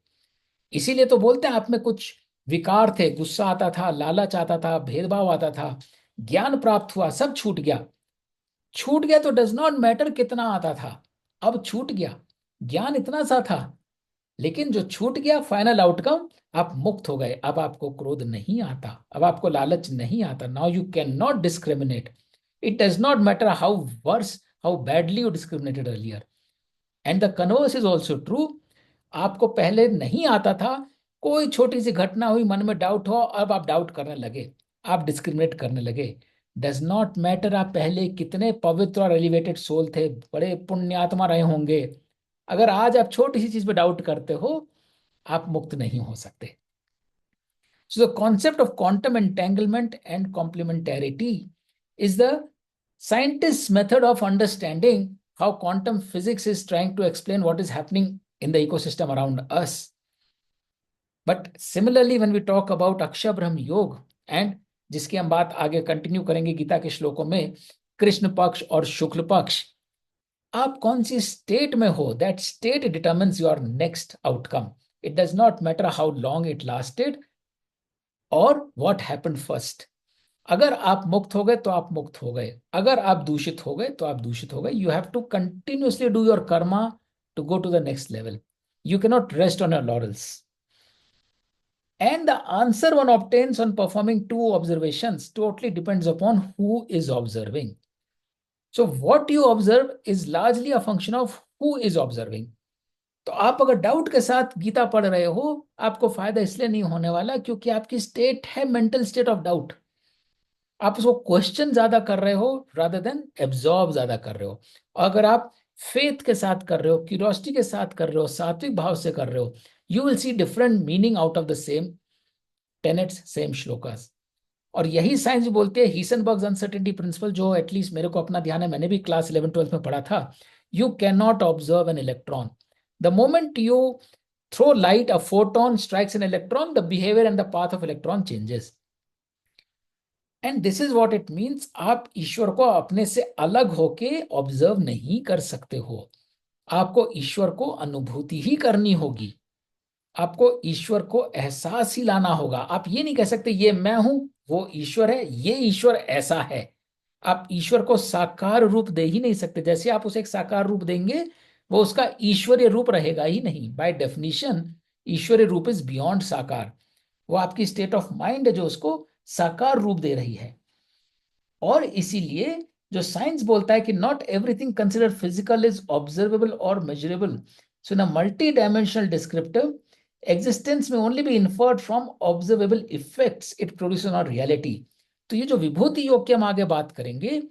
इसीलिए तो बोलते हैं आप में कुछ विकार थे, गुस्सा आता था, लालच आता था, भेदभाव आता था, ज्ञान प्राप्त हुआ, सब छूट गया। छूट गया तो डज नॉट मैटर कितना आता था, अब छूट गया। ज्ञान इतना सा था, लेकिन जो छूट गया, फाइनल आउटकम, आप मुक्त हो गए। अब आपको क्रोध नहीं आता, अब आपको लालच नहीं आता। Now you can not discriminate. It does not matter how worse, how badly you discriminated earlier. And the converse is also true. आपको पहले नहीं आता था, कोई छोटी सी घटना हुई, मन में डाउट हो, अब आप डाउट करने लगे, आप डिस्क्रिमिनेट करने लगे। डज नॉट मैटर आप पहले कितने पवित्र और एलिवेटेड सोल थे, बड़े पुण्यात्मा रहे होंगे, अगर आज आप छोटी सी चीज पे डाउट करते हो, आप मुक्त नहीं हो सकते। So the concept of quantum entanglement and complementarity is the scientist's method of understanding how quantum physics is trying to explain what is happening in the ecosystem around us. But similarly, when we talk about Aksha Brahm Yoga, and जिसकी हम बात आगे continue करेंगे गीता के श्लोकों में, कृष्ण पक्ष और शुक्ल पक्ष, आप कौन सी स्टेट में हो, that state determines your next outcome. It does not matter how long it lasted और व्हाट हैपेंड फर्स्ट। अगर आप मुक्त हो गए तो आप मुक्त हो गए, अगर आप दूषित हो गए तो आप दूषित हो गए। You have to continuously do your karma to go to the next level. You can not rest on your laurels. And the answer one obtains on performing two observations totally depends upon who is observing. So what you observe is largely a function of who is observing. तो आप अगर doubt के साथ गीता पढ़ रहे हो, आपको फायदा इसलिए नहीं होने वाला क्योंकि आपकी स्टेट है मेंटल स्टेट ऑफ डाउट। आप उसको क्वेश्चन ज्यादा कर रहे हो रादर देन एब्जॉर्ब ज्यादा कर रहे हो। अगर आप फेथ के साथ कर रहे हो, क्यूरियोसिटी के साथ कर रहे हो, सात्विक भाव से कर रहे हो, you will see different meaning out of the same tenets, same shlokas. और यही साइंस बोलते हैं हीसनबर्ग्स अनसर्टेनिटी प्रिंसिपल, जो एटलीस्ट मेरे को अपना ध्यान है, मैंने भी क्लास 11-12 में पढ़ा था। You can not observe an electron. The moment you throw light, a photon strikes an electron, the behaviour and the path of electron changes. And this is what it means, आप ईश्वर को अपने से अलग होके ऑब्जर्व नहीं कर सकते हो। आपको ईश्वर को अनुभूति ही करनी होगी, आपको ईश्वर को एहसास ही लाना होगा। आप ये नहीं कह सकते ये मैं हूं, वो ईश्वर है, ये ईश्वर ऐसा है। आप ईश्वर को साकार रूप दे ही नहीं सकते। जैसे आप उसे एक साकार रूप देंगे, वो उसका ईश्वरीय रूप रहेगा ही नहीं। बाय डेफिनेशन ईश्वरीय रूप इज बियॉन्ड साकार। वो आपकी स्टेट ऑफ माइंड है जो उसको साकार रूप दे रही है। और इसीलिए जो साइंस बोलता है कि not everything consider physical is observable और मेजरेबल, सो इन मल्टी डायमेंशनल डिस्क्रिप्टिव एग्जिस्टेंस में only be inferred from observable effects it produce on reality. तो ये जो विभूति योग की हम आगे बात करेंगे,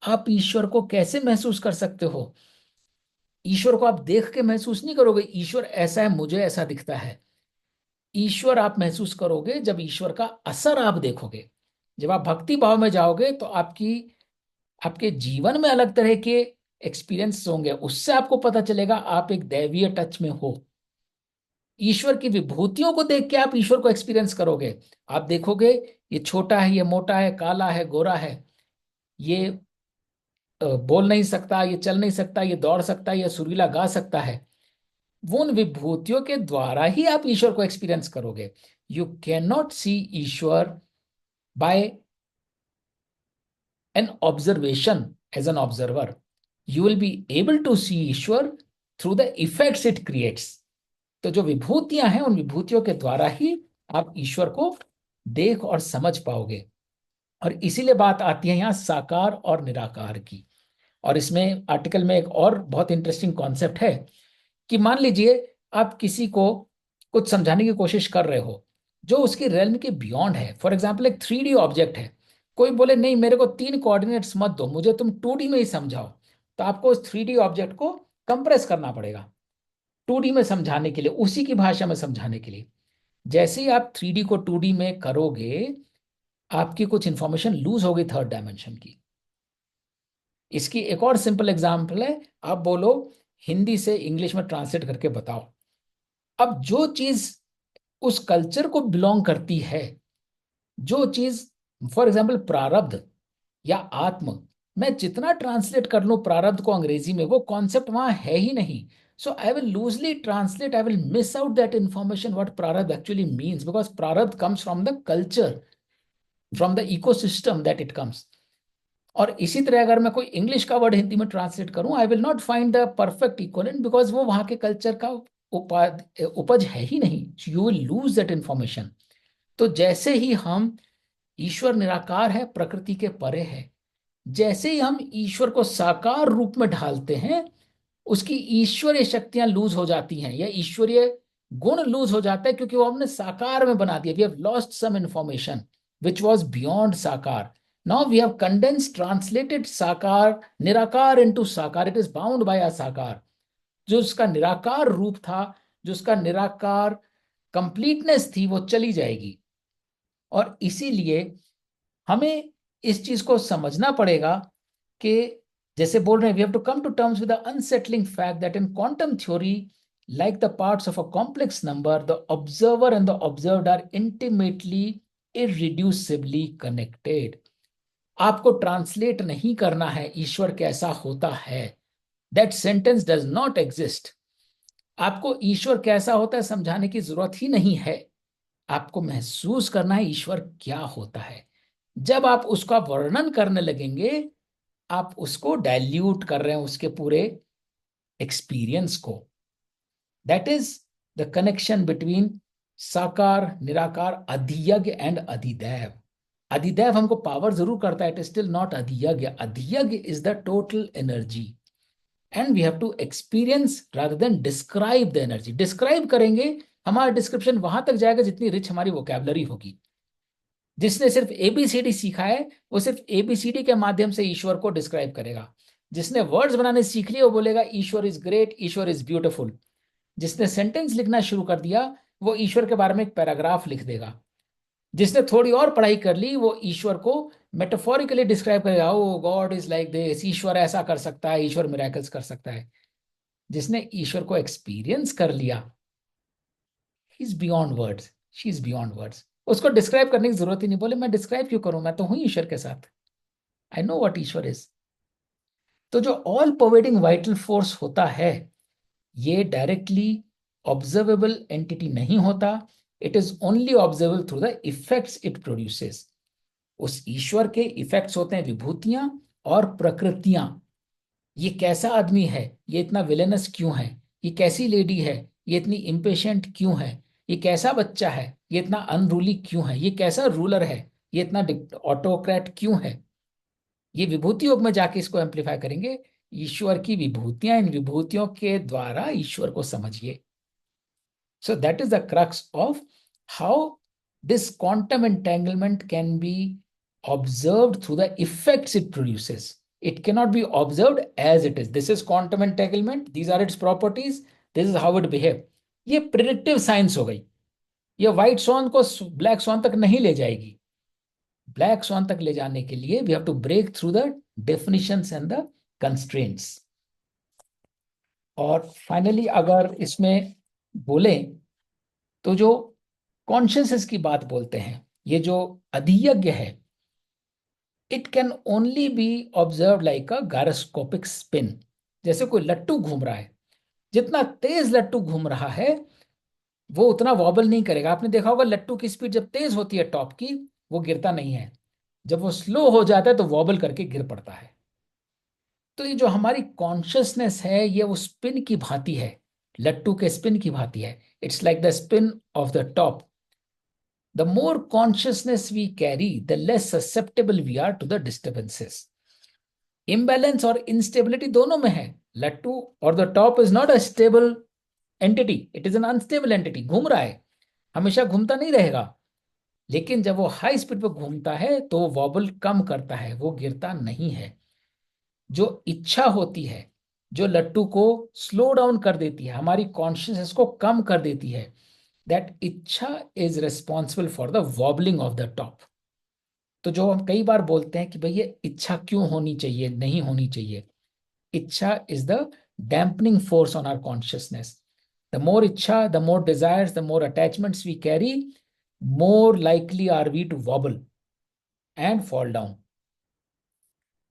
आप ईश्वर को कैसे महसूस कर सकते हो? ईश्वर को आप देख के महसूस नहीं करोगे ईश्वर ऐसा है मुझे ऐसा दिखता है। ईश्वर आप महसूस करोगे जब ईश्वर का असर आप देखोगे। जब आप भक्ति भाव में जाओगे तो आपके जीवन में अलग तरह के एक्सपीरियंस होंगे, उससे आपको पता चलेगा आप एक दैवीय टच में हो। ईश्वर की विभूतियों को देख के आप ईश्वर को एक्सपीरियंस करोगे। आप देखोगे ये छोटा है, ये मोटा है, काला है, गोरा है, ये बोल नहीं सकता, ये चल नहीं सकता, ये दौड़ सकता है, ये सुरीला गा सकता है। वो उन विभूतियों के द्वारा ही आप ईश्वर को एक्सपीरियंस करोगे। You can not see Ishwar by an observation as an observer, you will be able to see Ishwar through the effects it creates. तो जो विभूतियां हैं उन विभूतियों के द्वारा ही आप ईश्वर को देख और समझ पाओगे। और इसीलिए बात आती है यहां साकार और निराकार की। और इसमें आर्टिकल में एक और बहुत इंटरेस्टिंग कॉन्सेप्ट है कि मान लीजिए आप किसी को कुछ समझाने की कोशिश कर रहे हो जो उसकी रेल्म के बियॉन्ड है। फॉर एग्जाम्पल एक 3D ऑब्जेक्ट है, कोई बोले नहीं मेरे को 3 कोऑर्डिनेट्स मत दो, मुझे तुम 2D में ही समझाओ, तो आपको उस 3D ऑब्जेक्ट को कंप्रेस करना पड़ेगा 2D में समझाने के लिए, उसी की भाषा में समझाने के लिए। जैसे ही आप 3D को 2D में करोगे आपकी कुछ इंफॉर्मेशन लूज होगी 3rd डायमेंशन की। इसकी एक और सिंपल एग्जाम्पल है, आप बोलो हिंदी से इंग्लिश में ट्रांसलेट करके बताओ। अब जो चीज उस कल्चर को बिलोंग करती है, जो चीज फॉर एग्जाम्पल प्रारब्ध या आत्म, मैं जितना ट्रांसलेट कर लूं प्रारब्ध को अंग्रेजी में, वो कॉन्सेप्ट वहां है ही नहीं। So I will loosely translate, I will miss out that information what प्रारब्ध एक्चुअली मीन्स, बिकॉज प्रारब्ध comes from the culture, from the ecosystem that it comes. और इसी तरह अगर मैं कोई इंग्लिश का वर्ड हिंदी में ट्रांसलेट करूं, I will not find the perfect equivalent because वो वहां के कल्चर का उपज है ही नहीं। You will lose that information. तो जैसे ही हम, ईश्वर निराकार है, प्रकृति के परे है, जैसे ही हम ईश्वर को साकार रूप में ढालते हैं उसकी ईश्वरीय शक्तियां लूज हो जाती हैं या ईश्वरीय गुण लूज हो जाता है, क्योंकि वो हमने साकार में बना दिया। We have lost some information which was beyond साकार। Now we have condense translated साकार निराकार इनटू साकार, it is bound by a साकार। जो उसका निराकार रूप था, जो उसका निराकार कंप्लीटनेस थी, वो चली जाएगी। और इसीलिए हमें इस चीज को समझना पड़ेगा कि जैसे बोल रहे हैं, we have to come to terms with the unsettling fact that in quantum theory, like the parts of a complex number, the observer and the observed are intimately, irreducibly connected. आपको ट्रांसलेट नहीं करना है ईश्वर कैसा होता है, that sentence does not exist. आपको ईश्वर कैसा होता है समझाने की जरूरत ही नहीं है, आपको महसूस करना है ईश्वर क्या होता है। जब आप उसका वर्णन करने लगेंगे आप उसको डाइल्यूट कर रहे हैं उसके पूरे एक्सपीरियंस को। That is the connection between साकार निराकार अधियज्ञ एंड अधिदैव। अधिदैव हमको पावर जरूर करता है, इट इज स्टिल नॉट अधियज्ञ। अधियज्ञ is the total energy and we have to experience rather than describe the energy. Describe करेंगे, हमारा डिस्क्रिप्शन वहां तक जाएगा जितनी रिच हमारी वोकैबुलरी होगी। जिसने सिर्फ एबीसीडी सीखा है वो सिर्फ एबीसीडी के माध्यम से ईश्वर को डिस्क्राइब करेगा। जिसने वर्ड्स बनाने सीख लिए वो बोलेगा ईश्वर इज ग्रेट, ईश्वर इज ब्यूटिफुल। जिसने सेंटेंस लिखना शुरू कर दिया वो ईश्वर के बारे में एक पैराग्राफ लिख देगा। जिसने थोड़ी और पढ़ाई कर ली वो ईश्वर को मेटाफोरिकली डिस्क्राइब करेगा, ओ गॉड इज लाइक दिस, ईश्वर ऐसा कर सकता है, ईश्वर मिरेकल्स कर सकता है। जिसने ईश्वर को एक्सपीरियंस कर लिया, he is beyond words, she is beyond words. उसको डिस्क्राइब करने की जरूरत ही नहीं। बोले मैं डिस्क्राइब क्यों करूं, मैं तो हूं ईश्वर के साथ, I know what Ishwar is. तो जो ऑल परवेडिंग वाइटल फोर्स होता है ये डायरेक्टली ऑब्जर्वेबल एंटिटी नहीं होता, it is only observable through the effects it produces. उस ईश्वर के इफेक्ट्स होते हैं विभूतियां और प्रकृतियां। ये कैसा आदमी है, ये इतना विलेनस क्यों है, ये कैसी लेडी है, ये इतनी इम्पेशेंट क्यों है, ये कैसा बच्चा है, ये इतना अनरूली क्यों है, ये कैसा रूलर है, ये इतना ऑटोक्रेट क्यों है? ये विभूति योग में जाके इसको एम्पलीफाई करेंगे। ईश्वर की विभूतियां, इन विभूतियों के द्वारा ईश्वर को समझिए। So that is the crux of how this quantum entanglement can be observed through the effects it produces. It cannot be observed as it is. This is quantum entanglement. These are its properties. This is how it behave. ये predictive science हो गई। ये white sworn को black sworn तक नहीं ले जाएगी। Black sworn तक ले जाने के लिए we have to break through the definitions and the constraints. और फाइनली अगर इसमें बोलें तो जो कॉन्शियसनेस की बात बोलते हैं, ये जो अधियज्ञ है, it can only B observe like a gyroscopic spin. जैसे कोई लट्टू घूम रहा है, जितना तेज लट्टू घूम रहा है वो उतना वॉबल नहीं करेगा। आपने देखा होगा लट्टू की स्पीड जब तेज होती है टॉप की, वो गिरता नहीं है। जब वो स्लो हो जाता है तो वॉबल करके गिर पड़ता है। तो ये जो हमारी कॉन्शियसनेस है ये वो स्पिन की भांति है, लट्टू के स्पिन की भांति है। It's like the spin off the top. The more consciousness we carry, the less susceptible we are to the disturbances. Imbalance और instability दोनों में है। लट्टू और the top is not a stable entity, it is an unstable entity। घूम रहा है, हमेशा घूमता नहीं रहेगा। लेकिन जब वो हाई स्पीड पे घूमता है तो वो वॉबल कम करता है, वो गिरता नहीं है। जो इच्छा होती है, जो लट्टू को स्लो डाउन कर देती है, हमारी कॉन्शियसनेस को कम कर देती है, दैट इच्छा is responsible for the wobbling of the top. तो जो हम कई बार बोलते हैं कि भाई ये इच्छा क्यों होनी चाहिए, नहीं होनी चाहिए, इच्छा is the dampening force on our consciousness. The more इच्छा, the more desires, the more attachments we carry, more likely are we to wobble and fall down.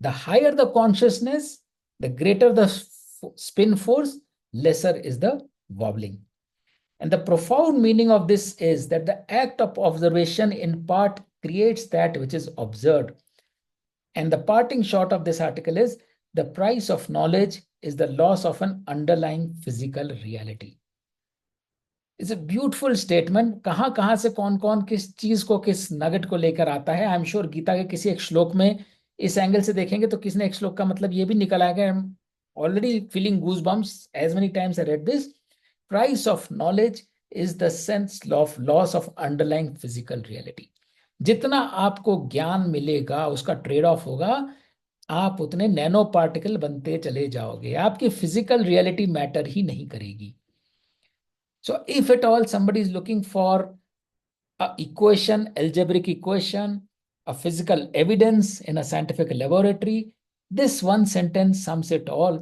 The higher the consciousness, the greater the spin force, lesser is the wobbling. And the profound meaning of this is that the act of observation in part creates that which is observed. And the parting shot of this article is the price of knowledge is the loss of an underlying physical reality. It's a beautiful statement. कहाँ कहाँ से कौन कौन किस चीज को, किस नगट को लेकर आता है। आई एम श्योर गीता के किसी एक श्लोक में इस एंगल से देखेंगे तो किसी ने एक श्लोक का मतलब ये भी निकल आएगा। I am already feeling goose bumps as many times I read this. Price of knowledge is the sense of loss of underlying physical reality. जितना आपको ज्ञान मिलेगा उसका ट्रेड ऑफ होगा, आप उतने नैनो पार्टिकल बनते चले जाओगे, आपकी फिजिकल रियलिटी मैटर ही नहीं करेगी। So if at all somebody is looking for a equation, algebraic equation, a physical evidence in a scientific laboratory, this one sentence sums it all.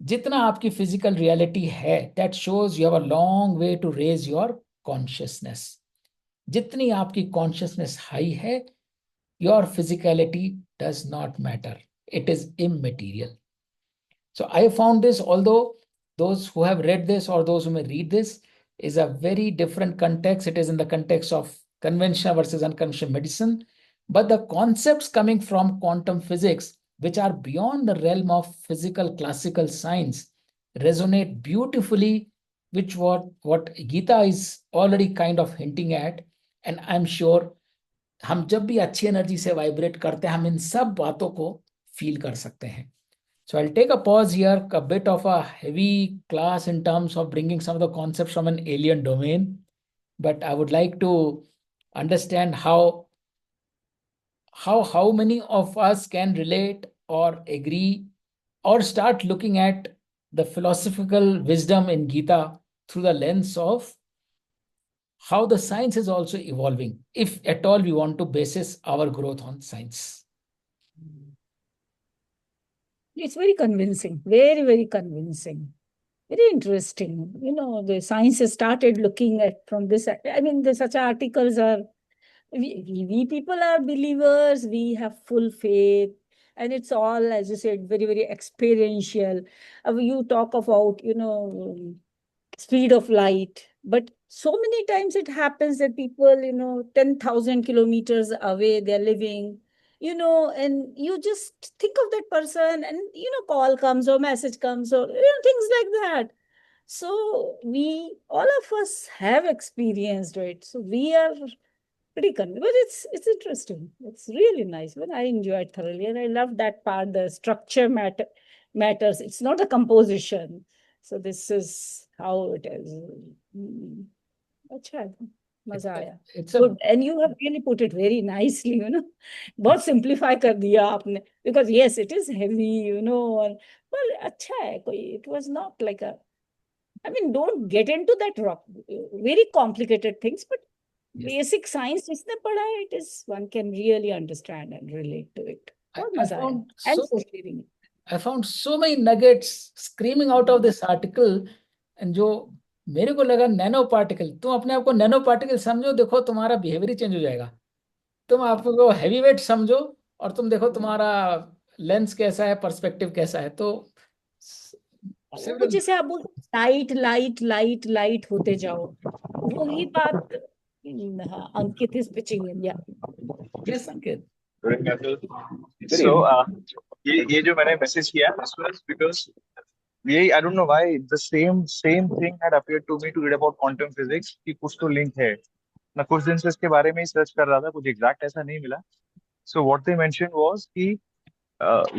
जितना आपकी फिजिकल रियलिटी है, that shows you have a long way to raise your consciousness. जितनी आपकी consciousness high है, your physicality does not matter. It is immaterial. So I found this, although those who have read this or those who may read this, is a very different context. It is in the context of conventional versus unconventional medicine. But the concepts coming from quantum physics, which are beyond the realm of physical classical science, resonate beautifully, which what Gita is already kind of hinting at. And I'm sure हम जब भी अच्छी energy से vibrate करते हैं, हम इन सब बातों को फील कर सकते हैं। So I'll take a pause here, a bit of a heavy class in terms of bringing some of the concepts from an alien domain, but I would like to understand how many of us can relate or agree or start looking at the philosophical wisdom in Gita through the lens of how the science is also evolving, if at all we want to basis our growth on science. It's very convincing, very, very convincing. Very interesting. You know, the science has started looking at from this. I mean, the such articles are, we people are believers, we have full faith, and it's all, as you said, very, very experiential. You talk about, speed of light, but so many times it happens that people, 10,000 kilometers away, they're living, and you just think of that person, and, call comes or message comes or, things like that. So we, all of us have experienced it. So we are pretty convincing. But it's interesting. It's really nice. But I enjoyed thoroughly, and I love that part. The structure matters. It's not a composition. So this is how it is. अच्छा है, मजा आया. It's a Good. And you have really put it very nicely, बहुत simplify कर दिया आपने. Because yes, it is heavy, and well, अच्छा है कोई. It was not like a. I mean, don't get into that very complicated things, but yes. basic science जिसने पढ़ा है, it is one can really understand and relate to it. बहुत I मजा आया. found And so for sharing it. I found so many nuggets screaming out of this article, and जो मेरे को लगा नैनो पार्टिकल, तुम अपने आप को नैनो पार्टिकल समझो, देखो तुम्हारा बिहेवियर चेंज हो जाएगा. तुम आपको हैवी वेट समझो और तुम देखो तुम्हारा लेंस कैसा है, पर्सपेक्टिव कैसा है. तो वो several जैसे आप बोलते लाइट लाइट लाइट लाइट होते जाओ, वही बात. हाँ, अंकित इज पिचिंग इन. या yes, Sanket. So, ये जो मैंने मैसेज किया this was because यही I don't know why the same thing had appeared to me to read about quantum physics कि कुछ तो लिंक है. मैं कुछ दिन से इसके बारे में ही सर्च कर रहा था, कुछ एग्जैक्ट ऐसा नहीं मिला. So what they mentioned was कि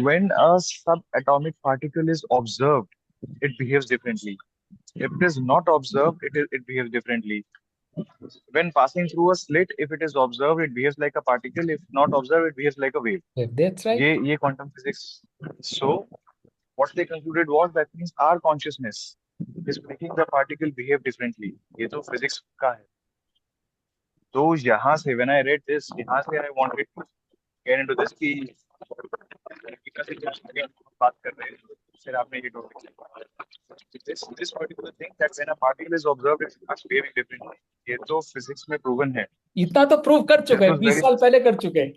when a subatomic particle is observed, it behaves differently. If it is not observed, it behaves differently. When passing through a slit, if it is observed, it behaves like a particle. If not observed, it behaves like a wave. That's right. ये quantum physics. So what they concluded was that means our consciousness is making the particle behave differently. ये तो physics का है. तो यहाँ से when I read this, यहाँ से I wanted to get into this कि बात कर रहे हैं, फिर आपने ये topic this particular thing that when a particle is observed, it starts behaving differently. ये तो physics में proven है. इतना तो प्रूव कर चुके हैं, 20 साल पहले कर चुके हैं.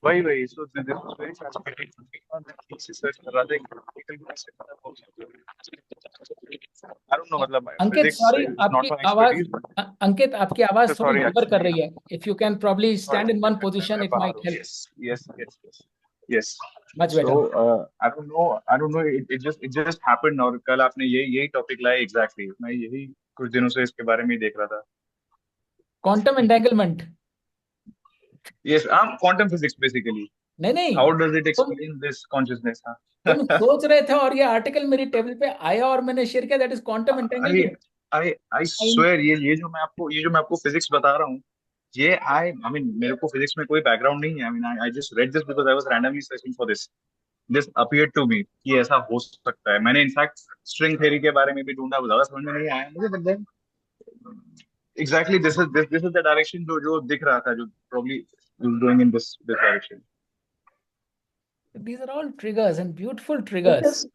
वही so this was very fascinating to me. और मैं ठीक से सर्च कर रहा था कि particle को कैसे पता होगा. I don't know, मतलब अंकित physics सॉरी, is not आपकी my आवाज expertise. अंकित आपकी आवाज So थोड़ी sorry, गड़बड़ कर actually. रही है. If you can probably stand in one position, it might help. Yes. Much So better. I don't know. It just happened. और कल आपने यही टॉपिक लाया exactly. मैं यही कुछ दिनों से इसके बारे में ही देख रहा था. Quantum entanglement. Yes, quantum physics basically. नहीं How does it explain this consciousness? तुम सोच रहे थे और ये आर्टिकल मेरी टेबल पे आया और मैंने शेयर किया. That is quantum entanglement. I swear ये जो मैं आपको फिजिक्स बता रहा हूँ, ये I mean मेरे को फिजिक्स में कोई बैकग्राउंड नहीं है. I mean I just read this because I was randomly searching for this. This appeared to me कि ऐसा हो सकता है. मैंने इनफैक्ट स्ट्रिंग थ्योरी के बारे में भी ढूंढा, ज्यादा समझ में नहीं आया मुझे, but then exactly this is the direction जो दिख रहा था, जो probably is going in this direction. These are all triggers and beautiful triggers.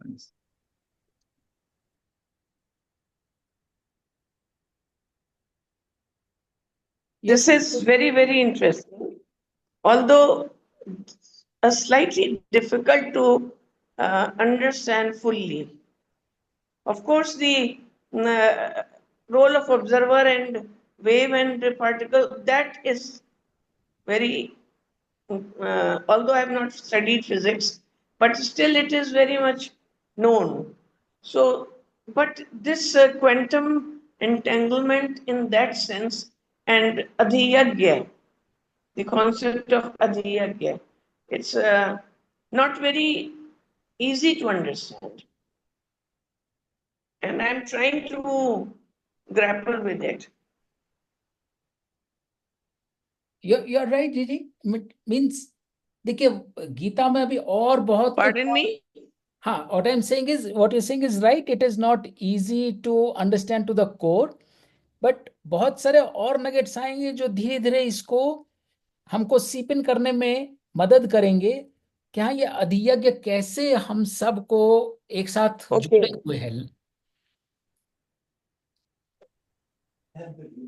Nice. This is very, very interesting, although slightly difficult to understand fully. Of course, the role of observer and wave and particle, that is very, although I have not studied physics, but still it is very much known. So, but this quantum entanglement in that sense, and adhiyagya, the concept of adhiyagya, it's not very easy to understand. And I'm trying to grapple with it. You're right, Gigi. Means देखिए गीता में अभी और बहुत. Pardon me? हाँ, what you're saying is right. It is not easy to understand to the core, but बहुत सारे और nuggets आएंगे जो धीरे धीरे इसको हमको सीप इन करने में मदद करेंगे कि हाँ ये अधियज्ञ कैसे हम सबको एक साथ जुड़े हुए हैं.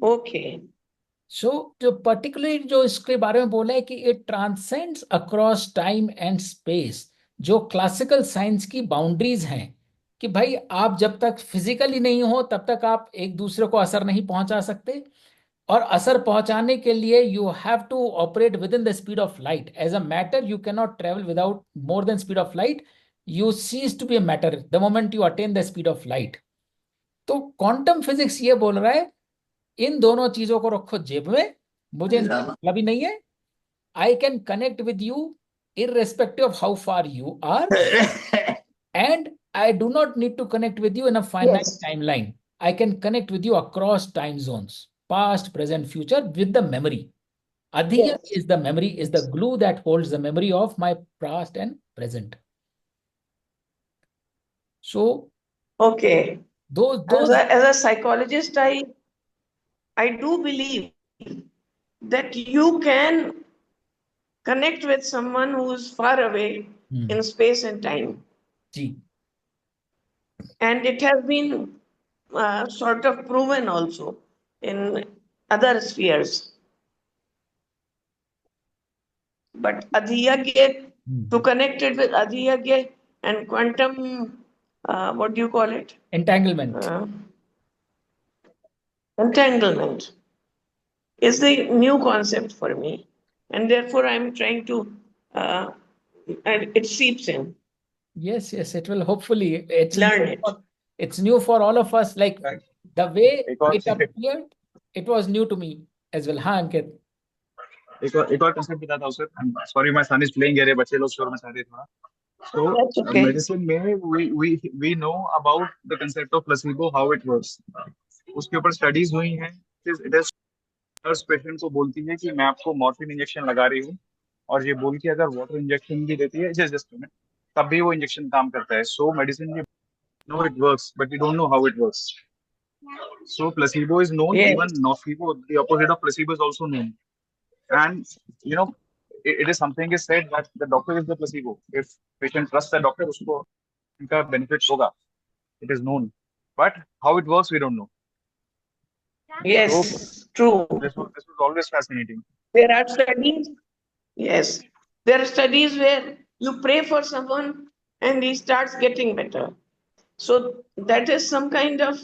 Okay. सो जो पर्टिकुलरली जो इसके बारे में बोला है कि it transcends across time and space, जो क्लासिकल साइंस की बाउंड्रीज हैं कि भाई आप जब तक फिजिकली नहीं हो तब तक आप एक दूसरे को असर नहीं पहुंचा सकते, और असर पहुंचाने के लिए you have to operate within the speed of light. As a matter you can not travel without more than speed of light. you cease to be a matter the moment you attain the speed of light. तो quantum physics ये बोल रहा है इन दोनों चीजों को रखो जेब में, मुझे इनसे मतलब ही नहीं है. I can connect with you irrespective of how far you are, and I do not need to connect with you in a finite Yes. timeline. I can connect with you across time zones, past, present, future, with the memory. Adhiya Yes. is the memory, is the glue that holds the memory of my past and present. So Okay. those As a psychologist, I do believe that you can connect with someone who is far away in space and time. Ji. And it has been sort of proven also in other spheres. But Adhyagya, to connect it with Adhyagya and quantum, what do you call it? Entanglement. Entanglement is the new concept for me. And therefore, I'm trying to, and it seeps in. Yes, it will hopefully. Learn it. It's new for all of us. Like Right. the way एक और it appeared, it was new to me as well. हाँ अंकित. एक और concept बताता हूँ sir. Sorry my son is playing array, बच्चे लोग शोर मचा रहे हैं थोड़ा. That's So okay. medicine में we know about the concept of placebo, how it works. उसके ऊपर स्टडीज हुई हैं. इट इज नर्स पेशेंट को बोलती है कि मैं आपको मॉर्फिन इंजेक्शन लगा रही हूँ, और ये बोल के अगर वाटर इंजेक्शन भी देती है जस्ट मिनट, तब भी वो इंजेक्शन काम करता है. So medicine know it works, but you don't know how it works. So placebo is known, Yes. even nocebo, the opposite of placebo is also known. And you know, it is something is said that the doctor is the placebo. If patient trusts the doctor, usko उनका benefit होगा. It is known, but how it works we don't know. Yes, true. This was always fascinating. There are studies, yes, there are studies where you pray for someone and he starts getting better. So that is some kind of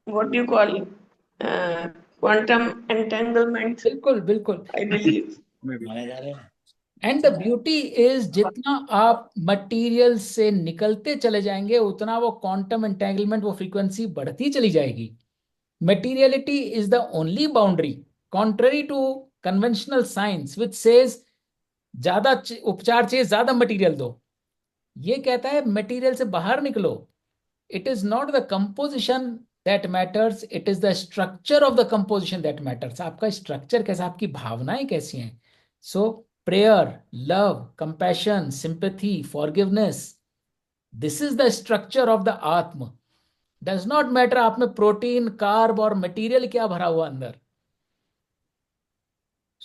what do you call it? Quantum entanglement, बिल्कुल. I believe. Maybe. And the beauty is जितना आप material से निकलते चले जाएंगे उतना वो quantum entanglement, वो फ्रीक्वेंसी बढ़ती चली जाएगी. Materiality is the only boundary, contrary to conventional science which says ज्यादा उपचार चाहिए, ज्यादा मटेरियल दो. ये कहता है मटेरियल से बाहर निकलो. It is not the composition that matters, it is the structure of the composition that matters. आपका स्ट्रक्चर कैसा, आपकी भावनाएं कैसी हैं. सो prayer, love, compassion, sympathy, forgiveness. This is the structure of the Atma. Does not matter आप में protein, carb और material क्या भरा हुआ अंदर.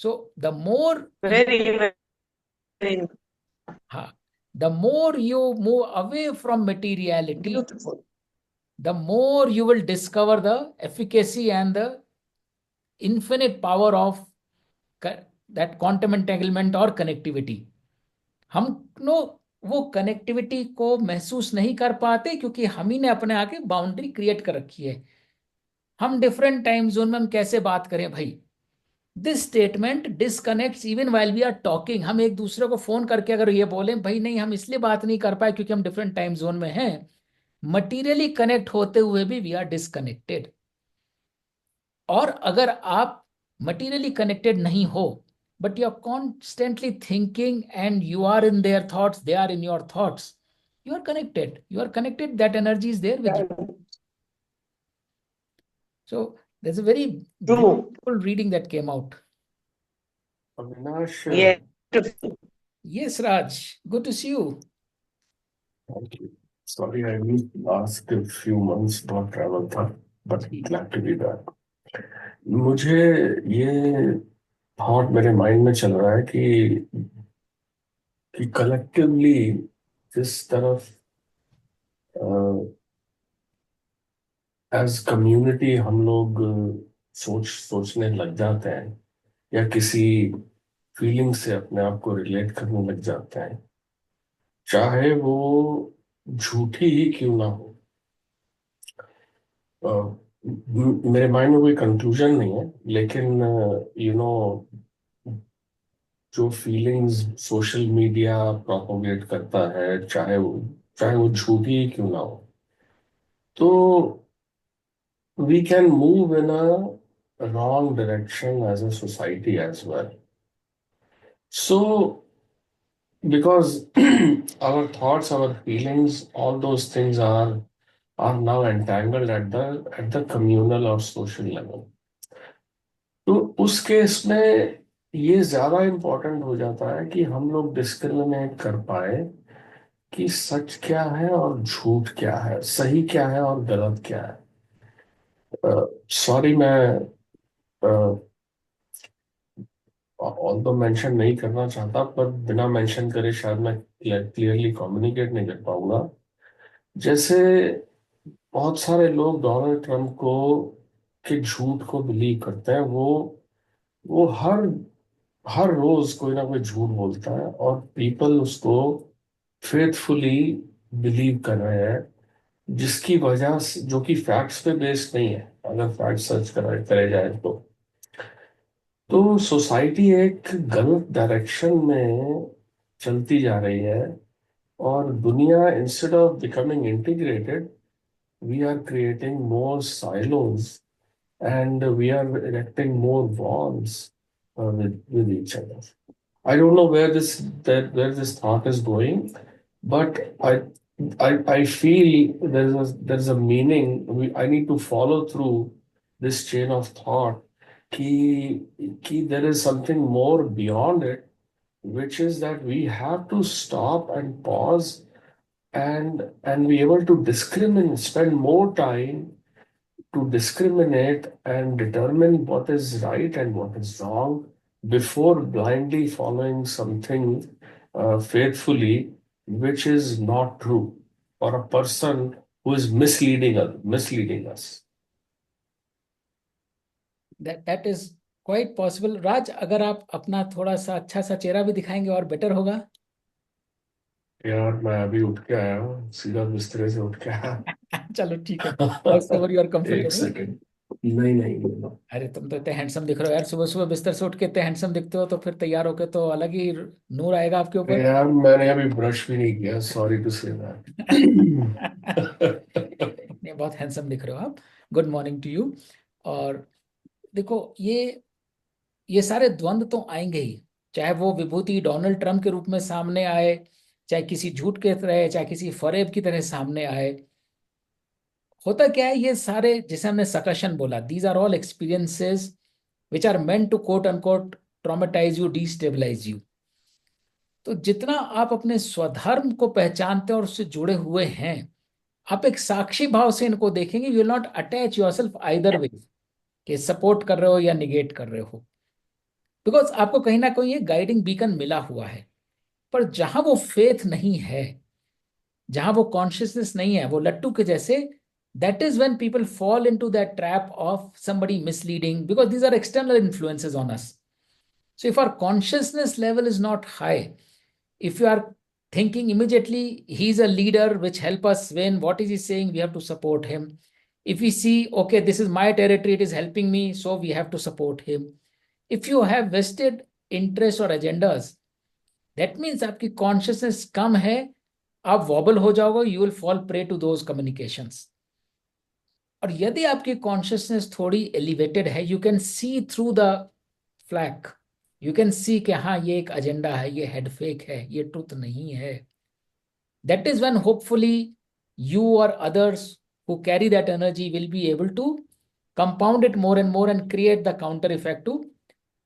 So the more Very the more you move away from materiality, beautiful. the more you will discover the efficacy and the infinite power of that quantum entanglement or connectivity. हम वो connectivity को महसूस नहीं कर पाते क्योंकि हम ही ने अपने आगे बाउंड्री क्रिएट कर रखी है. हम डिफरेंट टाइम जोन में हम कैसे बात करें भाई. This statement disconnects even while we are talking. हम एक दूसरे को फोन करके अगर ये बोलें भाई नहीं हम इसलिए बात नहीं कर पाए क्योंकि हम डिफरेंट टाइम जोन में हैं, मटीरियली कनेक्ट होते हुए भी वी आर डिस्कनेक्टेड. और अगर आप मटीरियली कनेक्टेड नहीं हो but you're constantly thinking and you are in their thoughts, they are in your thoughts, you are connected, that energy is there with you. So there's a very beautiful reading that came out. Avinash, Yeah. Yes, Raj, good to see you. thank you. Sorry, I missed last few months बहुत travel था, but glad to be back. मुझे ये thought मेरे mind में चल रहा है कि कलेक्टिवली जिस तरफ एज कम्युनिटी हम लोग सोचने लग जाते हैं या किसी फीलिंग से अपने आप को रिलेट करने लग जाते हैं, चाहे वो झूठी ही क्यों ना हो. मेरे माइंड में कोई कंक्लूजन नहीं है, लेकिन जो फीलिंग्स सोशल मीडिया प्रोपोगेट करता है, चाहे वो झूठी ही क्यों ना हो, तो we can move in a wrong direction as a society as well. So, because our thoughts, our feelings, all those things are now entangled at the communal or social level. तो उस केस में ये ज्यादा important हो जाता है कि हम लोग डिस्क्रिमिनेट कर पाए कि सच क्या है और झूठ क्या है, सही क्या है और गलत क्या है। सॉरी, मैं ऑल तो मेंशन नहीं करना चाहता, पर बिना मेंशन करे शायद मैं क्लियरली कम्युनिकेट नहीं कर पाऊंगा। जैसे बहुत सारे लोग डोनाल्ड ट्रम्प को के झूठ को बिलीव करते हैं। वो हर हर रोज कोई ना कोई झूठ बोलता है और पीपल उसको फेथफुली बिलीव कर रहे हैं, जिसकी वजह से, जो कि फैक्ट्स पे बेस्ड नहीं है, अगर फैक्ट सर्च करे जाए तो सोसाइटी एक गलत डायरेक्शन में चलती जा रही है। और दुनिया, instead of becoming integrated, we are creating more silos and we are erecting more walls with each other. I don't know where this thought is going, but I feel there's a meaning. I need to follow through this chain of thought. Ki there is something more beyond it, which is that we have to stop and pause and be able to discriminate, spend more time to discriminate and determine what is right and what is wrong before blindly following something faithfully which is not true, or a person who is misleading us. That is quite possible. राज, अगर आप अपना थोड़ा सा अच्छा सा चेहरा भी दिखाएंगे और बेटर होगा। यार, मैं अभी उठ के आया हूँ, सीधा बिस्तरे से उठ के आया। चलो ठीक है, however you are एक comfortable. सेकंड। नहीं। अरे तुम तो इतने हैंडसम दिख रहे हो यार, सुबह सुबह बिस्तर से उठ के इतने हैंडसम दिखते हो, तो फिर तैयार होके तो अलग ही नूर आएगा आपके ऊपर। यार, मैंने अभी ब्रश भी नहीं किया, सॉरी टू से दैट। नहीं, बहुत हैंडसम दिख रहे हो आप। Good morning to you. और देखो, ये सारे द्वंद तो आएंगे ही, चाहे वो विभूति डोनाल्ड ट्रम्प के रूप में सामने आए, चाहे किसी झूठ के तरह, चाहे किसी फरेब की तरह सामने आए। होता क्या है, ये सारे जिसे हमने सकर्षण बोला, these are all experiences which are meant to quote unquote traumatize you, destabilize you. तो जितना आप अपने स्वधर्म को पहचानते हैं और उससे जुड़े हुए हैं, आप एक साक्षी भाव से इनको देखेंगे। You will not attach yourself either way, कि सपोर्ट कर रहे हो या निगेट कर रहे हो, बिकॉज आपको कहीं ना कहीं ये गाइडिंग बीकन मिला हुआ है। पर जहां वो फेथ नहीं है, जहां वो कॉन्शियसनेस नहीं है, वो लट्टू के जैसे, that is when people fall into that trap of somebody misleading, because these are external influences on us. So if our consciousness level is not high, if you are thinking immediately he's a leader which help us win, what is he saying, we have to support him. If we see, okay, this is my territory, it is helping me, so we have to support him. If you have vested interests or agendas, that means आपकी consciousness कम है, आप vowel हो जाओगे, you will fall prey to those communications. और यदि आपकी consciousness थोड़ी elevated है, you can see through the flag, you can see कि हाँ, ये एक एजेंडा है, ये हेड फेक है, ये ट्रुथ नहीं है। That is when hopefully you और others who carry that energy will be able to compound it more and more and create the counter effect to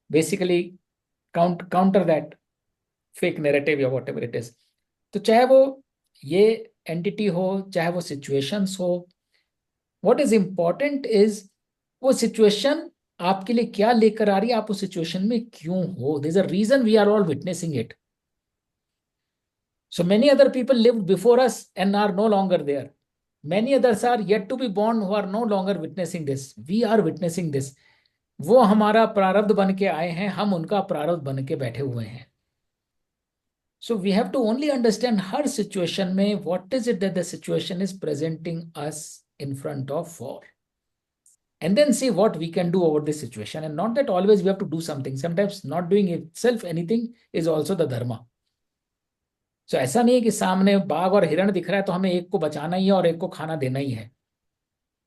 basically counter that fake narrative या whatever it is. तो चाहे वो ये entity हो, चाहे वो situations हो, व्हाट इज इंपॉर्टेंट इज वो सिचुएशन आपके लिए क्या लेकर आ रही है, आप उस सिचुएशन में क्यों हो। There is a reason we are all witnessing it. So many other people lived before us and are no longer there, many others are yet to be born who are no longer witnessing this, we are witnessing this. वो हमारा प्रारब्ध बन के आए हैं, हम उनका प्रारब्ध बन के बैठे हुए हैं। So we have to only understand her situation में what is it that the situation is presenting us in front of for, and then see what we can do over this situation, and not that always we have to do something. Sometimes not doing itself anything is also the dharma. So ऐसा नहीं है कि सामने बाघ और हिरण दिख रहा है तो हमें एक को बचाना ही है और एक को खाना देना ही है।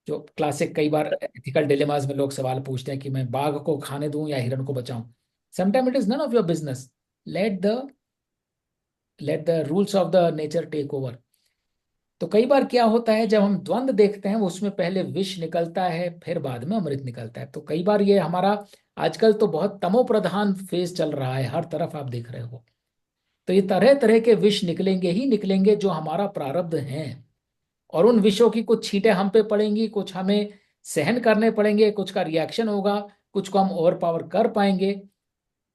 जो क्लासिक कई बार एथिकल डिलेमास में लोग सवाल पूछते हैं कि मैं बाघ को खाने दूं या हिरण को बचाऊं। Sometime it is none of your business. Let the rules of the nature take over. तो कई बार क्या होता है, जब हम द्वंद देखते हैं उसमें पहले विष निकलता है फिर बाद में अमृत निकलता है। तो कई बार ये हमारा आजकल तो बहुत तमो प्रधान फेज चल रहा है, हर तरफ आप देख रहे हो। तो ये तरह तरह के विष निकलेंगे ही निकलेंगे जो हमारा प्रारब्ध है, और उन विषयों की कुछ छींटे हम पे पड़ेंगी, कुछ हमें सहन करने पड़ेंगे, कुछ का रिएक्शन होगा, कुछ को हम ओवर पावर कर पाएंगे।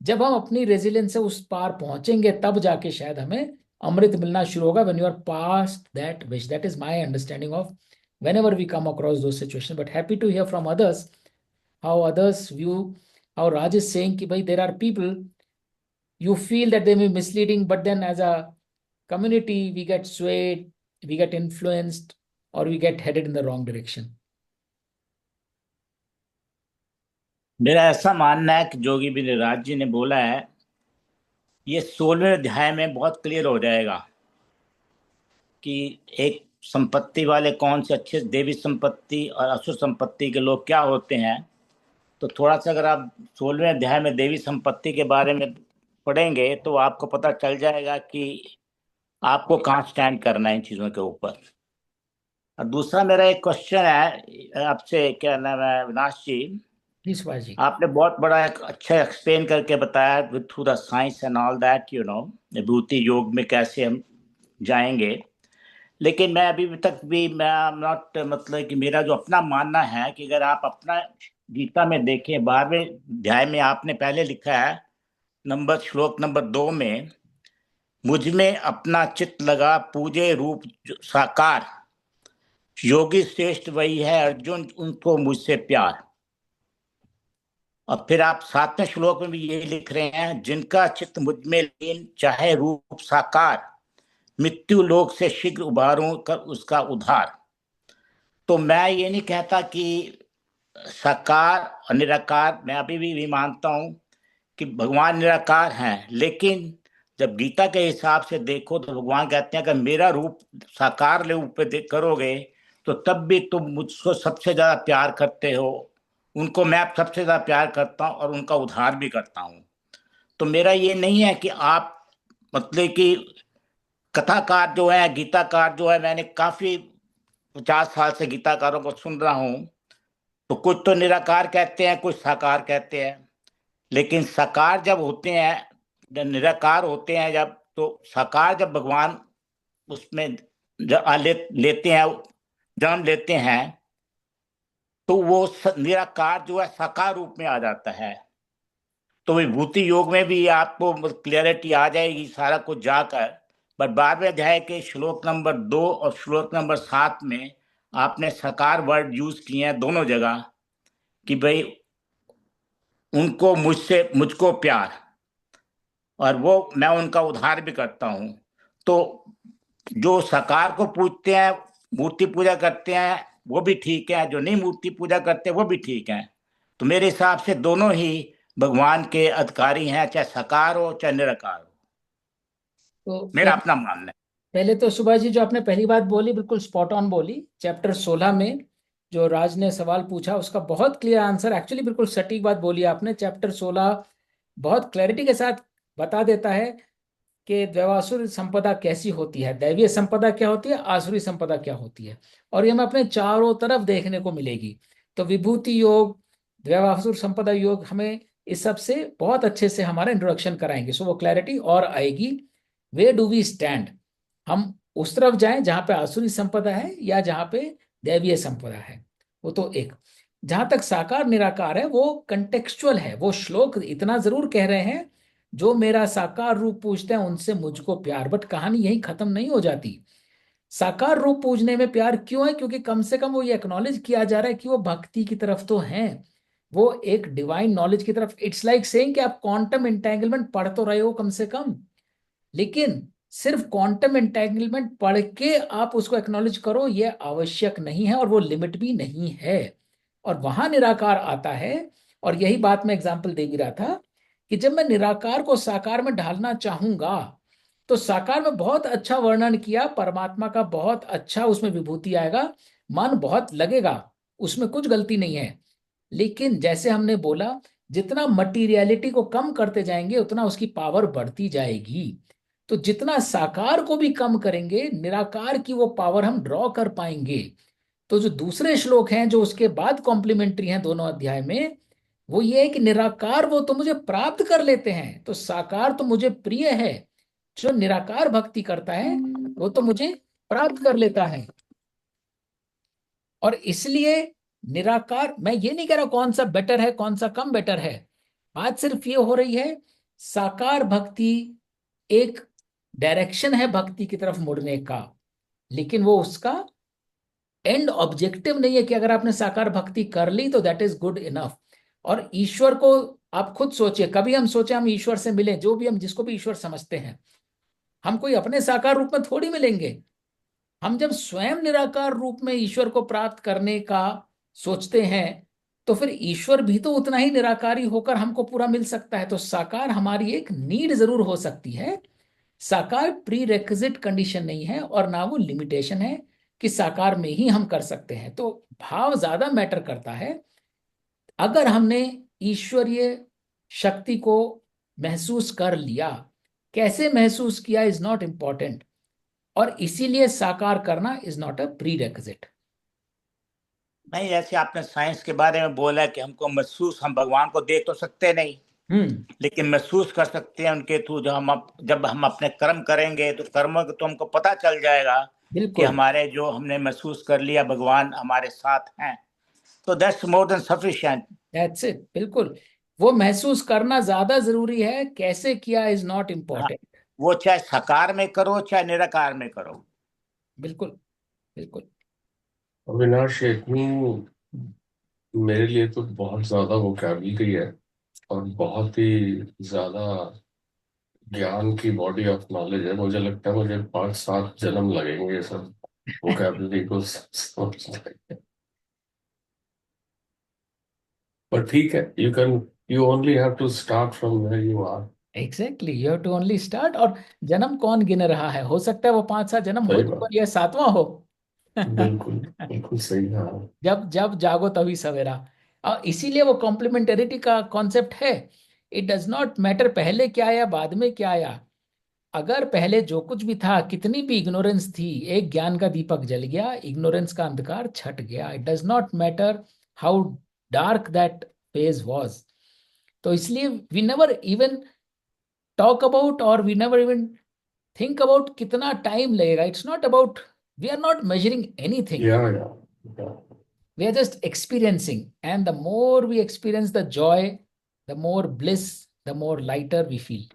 जब हम अपनी रेजिलियंस से उस पार पहुंचेंगे तब जाके शायद हमें अमृत मिलना शुरू होगा। When you are past that wish, that is my understanding of whenever we come across those situations. But happy to hear from others how others view, how Raj is saying कि भाई there are people you feel that they may be misleading, but then as a community we get swayed, we get influenced, or we get headed in the wrong direction. मेरा ऐसा मानना है कि जोगी वीरराज जी ने बोला है, ये 16वें अध्याय में बहुत क्लियर हो जाएगा कि एक संपत्ति वाले कौन से, अच्छे देवी संपत्ति और असुर संपत्ति के लोग क्या होते हैं। तो थोड़ा सा अगर आप 16वें अध्याय में देवी संपत्ति के बारे में पढ़ेंगे तो आपको पता चल जाएगा कि आपको कहाँ स्टैंड करना है इन चीज़ों के ऊपर। और दूसरा मेरा एक क्वेश्चन है आपसे, क्या नाम है अविनाश जी, प्लीज जी। आपने बहुत बड़ा एक अच्छा एक्सप्लेन करके बताया with through the science and all that, you know, Vibhuti Yoga में कैसे हम जाएंगे। लेकिन मैं अभी तक भी मैं नॉट, मतलब कि मेरा जो अपना मानना है कि अगर आप अपना गीता में देखें 12वें अध्याय में आपने पहले लिखा है श्लोक नंबर 2 में, मुझ में अपना चित्त लगा पूजे रूप साकार, योगी श्रेष्ठ वही है अर्जुन उनको मुझसे प्यार। और फिर आप 7वें श्लोक में भी यही लिख रहे हैं, जिनका चित्त मुझ में लीन चाहे रूप साकार, मृत्यु लोक से शीघ्र उबारूं कर उसका उद्धार। तो मैं ये नहीं कहता कि साकार और निराकार, मैं अभी भी मानता हूं कि भगवान निराकार हैं, लेकिन जब गीता के हिसाब से देखो तो भगवान कहते हैं कि मेरा रूप साकार रूप पे करोगे तो तब भी तुम मुझको सबसे ज्यादा प्यार करते हो, उनको मैं सबसे ज्यादा प्यार करता हूं और उनका उद्धार भी करता हूं। तो मेरा ये नहीं है कि आप, मतलब कि कथाकार जो है, गीताकार जो है, मैंने काफी 50 साल से गीताकारों को सुन रहा हूं, तो कुछ तो निराकार कहते हैं, कुछ साकार कहते हैं। लेकिन साकार जब होते हैं, जब निराकार होते हैं, जब तो साकार जब भगवान उसमें लेते हैं, जन्म लेते हैं, तो वो निराकार जो है साकार रूप में आ जाता है। तो विभूति योग में भी आपको क्लियरिटी आ जाएगी सारा कुछ जाकर। बट 12वें अध्याय के श्लोक नंबर 2 और श्लोक नंबर 7 में आपने साकार वर्ड यूज किए हैं दोनों जगह कि भाई उनको मुझको प्यार, और वो मैं उनका उद्धार भी करता हूं। तो जो साकार को पूजते हैं, मूर्ति पूजा करते हैं, वो भी ठीक है, जो नहीं मूर्ति पूजा करते वो भी ठीक है। तो मेरे हिसाब से दोनों ही भगवान के अधिकारी हैं, चाहे साकार हो चाहे निराकार हो। तो मेरा अपना मानना है। पहले तो सुभाष जी जो आपने पहली बात बोली बिल्कुल स्पॉट ऑन बोली। चैप्टर 16 में जो राज ने सवाल पूछा उसका बहुत क्लियर आंसर, एक्चुअली बिल्कुल सटीक बात बोली आपने। चैप्टर 16 बहुत क्लैरिटी के साथ बता देता है कि दैवासुर संपदा कैसी होती है, दैवीय संपदा क्या होती है, आसुरी संपदा क्या होती है, और ये हमें अपने चारों तरफ देखने को मिलेगी। तो विभूति योग, दैवासुर संपदा योग हमें इस सब से बहुत अच्छे से हमारा इंट्रोडक्शन कराएंगे। सो वो क्लैरिटी और आएगी। वे डू वी स्टैंड, हम उस तरफ जाएं जहां पे आसुरी संपदा है या जहां पे दैवीय संपदा है। वो तो एक। जहां तक साकार निराकार है वो कंटेक्चुअल है। वो श्लोक इतना जरूर कह रहे हैं, जो मेरा साकार रूप पूजते हैं उनसे मुझको प्यार। बट कहानी यही खत्म नहीं हो जाती। साकार रूप पूजने में प्यार क्यों है? क्योंकि कम से कम वो ये एक्नॉलेज किया जा रहा है कि वो भक्ति की तरफ तो हैं, वो एक डिवाइन नॉलेज की तरफ। इट्स लाइक सेइंग कि आप क्वांटम एंटेंगलमेंट पढ़ तो रहे हो कम से कम, लेकिन सिर्फ क्वांटम एंटेंगलमेंट पढ़ के आप उसको एक्नॉलेज करो, ये आवश्यक नहीं है और वो लिमिट भी नहीं है। और वहां निराकार आता है। और यही बात मैं एग्जाम्पल दे भी रहा था कि जब मैं निराकार को साकार में ढालना चाहूंगा तो साकार में बहुत अच्छा वर्णन किया, परमात्मा का बहुत अच्छा उसमें विभूति आएगा, मन बहुत लगेगा, उसमें कुछ गलती नहीं है। लेकिन जैसे हमने बोला, जितना मटीरियलिटी को कम करते जाएंगे उतना उसकी पावर बढ़ती जाएगी। तो जितना साकार को भी कम करेंगे, निराकार की वो पावर हम ड्रॉ कर पाएंगे। तो जो दूसरे श्लोक हैं जो उसके बाद कॉम्प्लीमेंट्री हैं दोनों अध्याय में, वो ये है कि निराकार वो तो मुझे प्राप्त कर लेते हैं, तो साकार तो मुझे प्रिय है। जो निराकार भक्ति करता है वो तो मुझे प्राप्त कर लेता है। और इसलिए निराकार, मैं ये नहीं कह रहा कौन सा बेटर है कौन सा कम बेटर है, बात सिर्फ ये हो रही है साकार भक्ति एक डायरेक्शन है भक्ति की तरफ मुड़ने का, लेकिन वो उसका एंड ऑब्जेक्टिव नहीं है कि अगर आपने साकार भक्ति कर ली तो दैट इज गुड इनफ। और ईश्वर को आप खुद सोचिए, कभी हम सोचे हम ईश्वर से मिले, जो भी हम जिसको भी ईश्वर समझते हैं, हम कोई अपने साकार रूप में थोड़ी मिलेंगे। हम जब स्वयं निराकार रूप में ईश्वर को प्राप्त करने का सोचते हैं तो फिर ईश्वर भी तो उतना ही निराकारी होकर हमको पूरा मिल सकता है। तो साकार हमारी एक नीड जरूर हो सकती है, साकार प्री रेक्विजिट कंडीशन नहीं है और ना वो लिमिटेशन है कि साकार में ही हम कर सकते हैं। तो भाव ज्यादा मैटर करता है। अगर हमने ईश्वरीय शक्ति को महसूस कर लिया, कैसे महसूस किया इज नॉट इंपॉर्टेंट, और इसीलिए साकार करना is not a pre requisite. नहीं, जैसे आपने साइंस के बारे में बोला कि हमको महसूस, हम भगवान को देख तो सकते नहीं, लेकिन महसूस कर सकते हैं उनके थ्रू। जब हम अपने कर्म करेंगे तो कर्मों को तो हमको पता चल जाएगा कि बिल्कुल, हमारे जो हमने महसूस कर लिया भगवान हमारे साथ हैं, तो that's more than sufficient. That's it, बिल्कुल। वो महसूस करना ज्यादा जरूरी है, कैसे किया इज नॉट हाँ, इम्पोर्टेंट। वो चाहे साकार में करो चाहे निराकार में करो। बिल्कुल बिल्कुल। अविनाश, इतनी मेरे लिए तो बहुत ज्यादा वोकैबुलरी है और बहुत ही ज्यादा ज्ञान की बॉडी ऑफ नॉलेज है। मुझे लगता है मुझे 5-7 जन्म लगेंगे ये सब वोकैबुलरी को समझने। पर ठीक है, you only have to start from where you are. Exactly, you have to only start. और जन्म कौन गिन रहा है, हो सकता है वो 5-7 जन्म हो सही चुका, बात, यह 7वां हो। बिल्कुल बिल्कुल सही कहा। जब जब जागो तभी सवेरा। और इसीलिए वो कॉम्प्लीमेंटेरिटी का कॉन्सेप्ट है। इट डज नॉट मैटर पहले क्या आया बाद में क्या आया। अगर पहले जो कुछ भी था, कितनी भी इग्नोरेंस थी, एक ज्ञान का दीपक जल गया, इग्नोरेंस का अंधकार छट गया। It does not matter how dark that phase was. तो इसलिए we never even talk about और we never even think about कितना टाइम लगेगा। It's not about, we are not measuring anything, या या we are just experiencing, and the more we experience the joy, the more bliss, the more lighter we feel.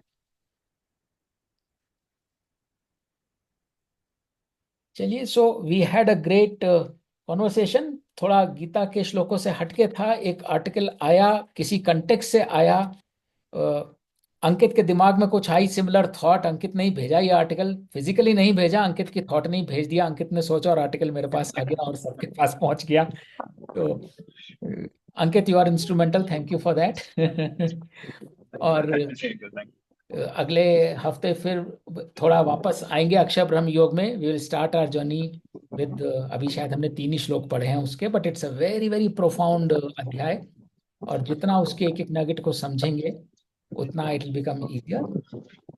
चलिए, so we had a great conversation. थोड़ा गीता के श्लोकों से हटके था, एक आर्टिकल आया किसी कंटेक्स्ट से आया, अंकित के दिमाग में कुछ आई सिमिलर थॉट। अंकित ने ही भेजा ये आर्टिकल, फिजिकली नहीं भेजा, अंकित की थॉट नहीं भेज दिया, अंकित ने सोचा और आर्टिकल मेरे पास आ गया और सबके पास पहुंच गया। तो Ankit, you are instrumental, thank you for that. और अगले हफ्ते फिर थोड़ा वापस आएंगे अक्षर ब्रह्म योग में। We will start our journey with, अभी शायद हमने 3 ही श्लोक पढ़े हैं उसके, but it's a very very profound अध्याय। और जितना उसके एक एक नगेट को समझेंगे उतना it will become easier,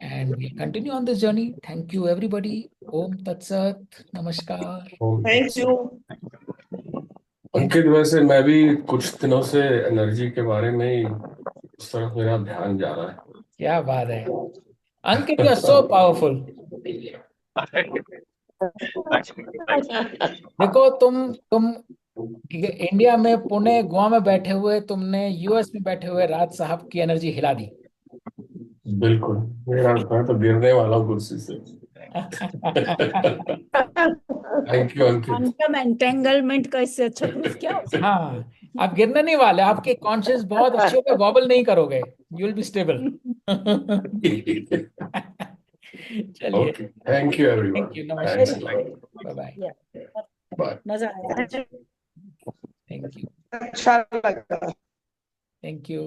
and we continue on this journey. Thank you everybody. ओम तत्सत, नमस्कार। Thank you. अंकित, वैसे मैं भी कुछ दिनों से एनर्जी के बारे में ही उस तरफ मेरा ध्यान जा रहा है। क्या बात है अंकित, यू आर सो पावरफुल। देखो, तुम इंडिया में, पुणे गोवा में बैठे हुए, तुमने यूएस में बैठे हुए राज साहब की एनर्जी हिला दी। बिल्कुल, मैं तो गिरने वाला हूँ कुर्सी से। Thank you Ankit. Quantum entanglement का इससे अच्छा प्रूफ क्या हो सकता है? हाँ, आप गिरने नहीं वाले, आपके कॉन्शियस बहुत अच्छे हो गए, वॉबल नहीं करोगे, यू विल बी स्टेबल। चलिए, okay, thank you everyone. Thank you, thanks नमस्कार, a lot. Bye bye, Yeah. Bye. मजा आया। Thank you. अच्छा लगा। Thank you.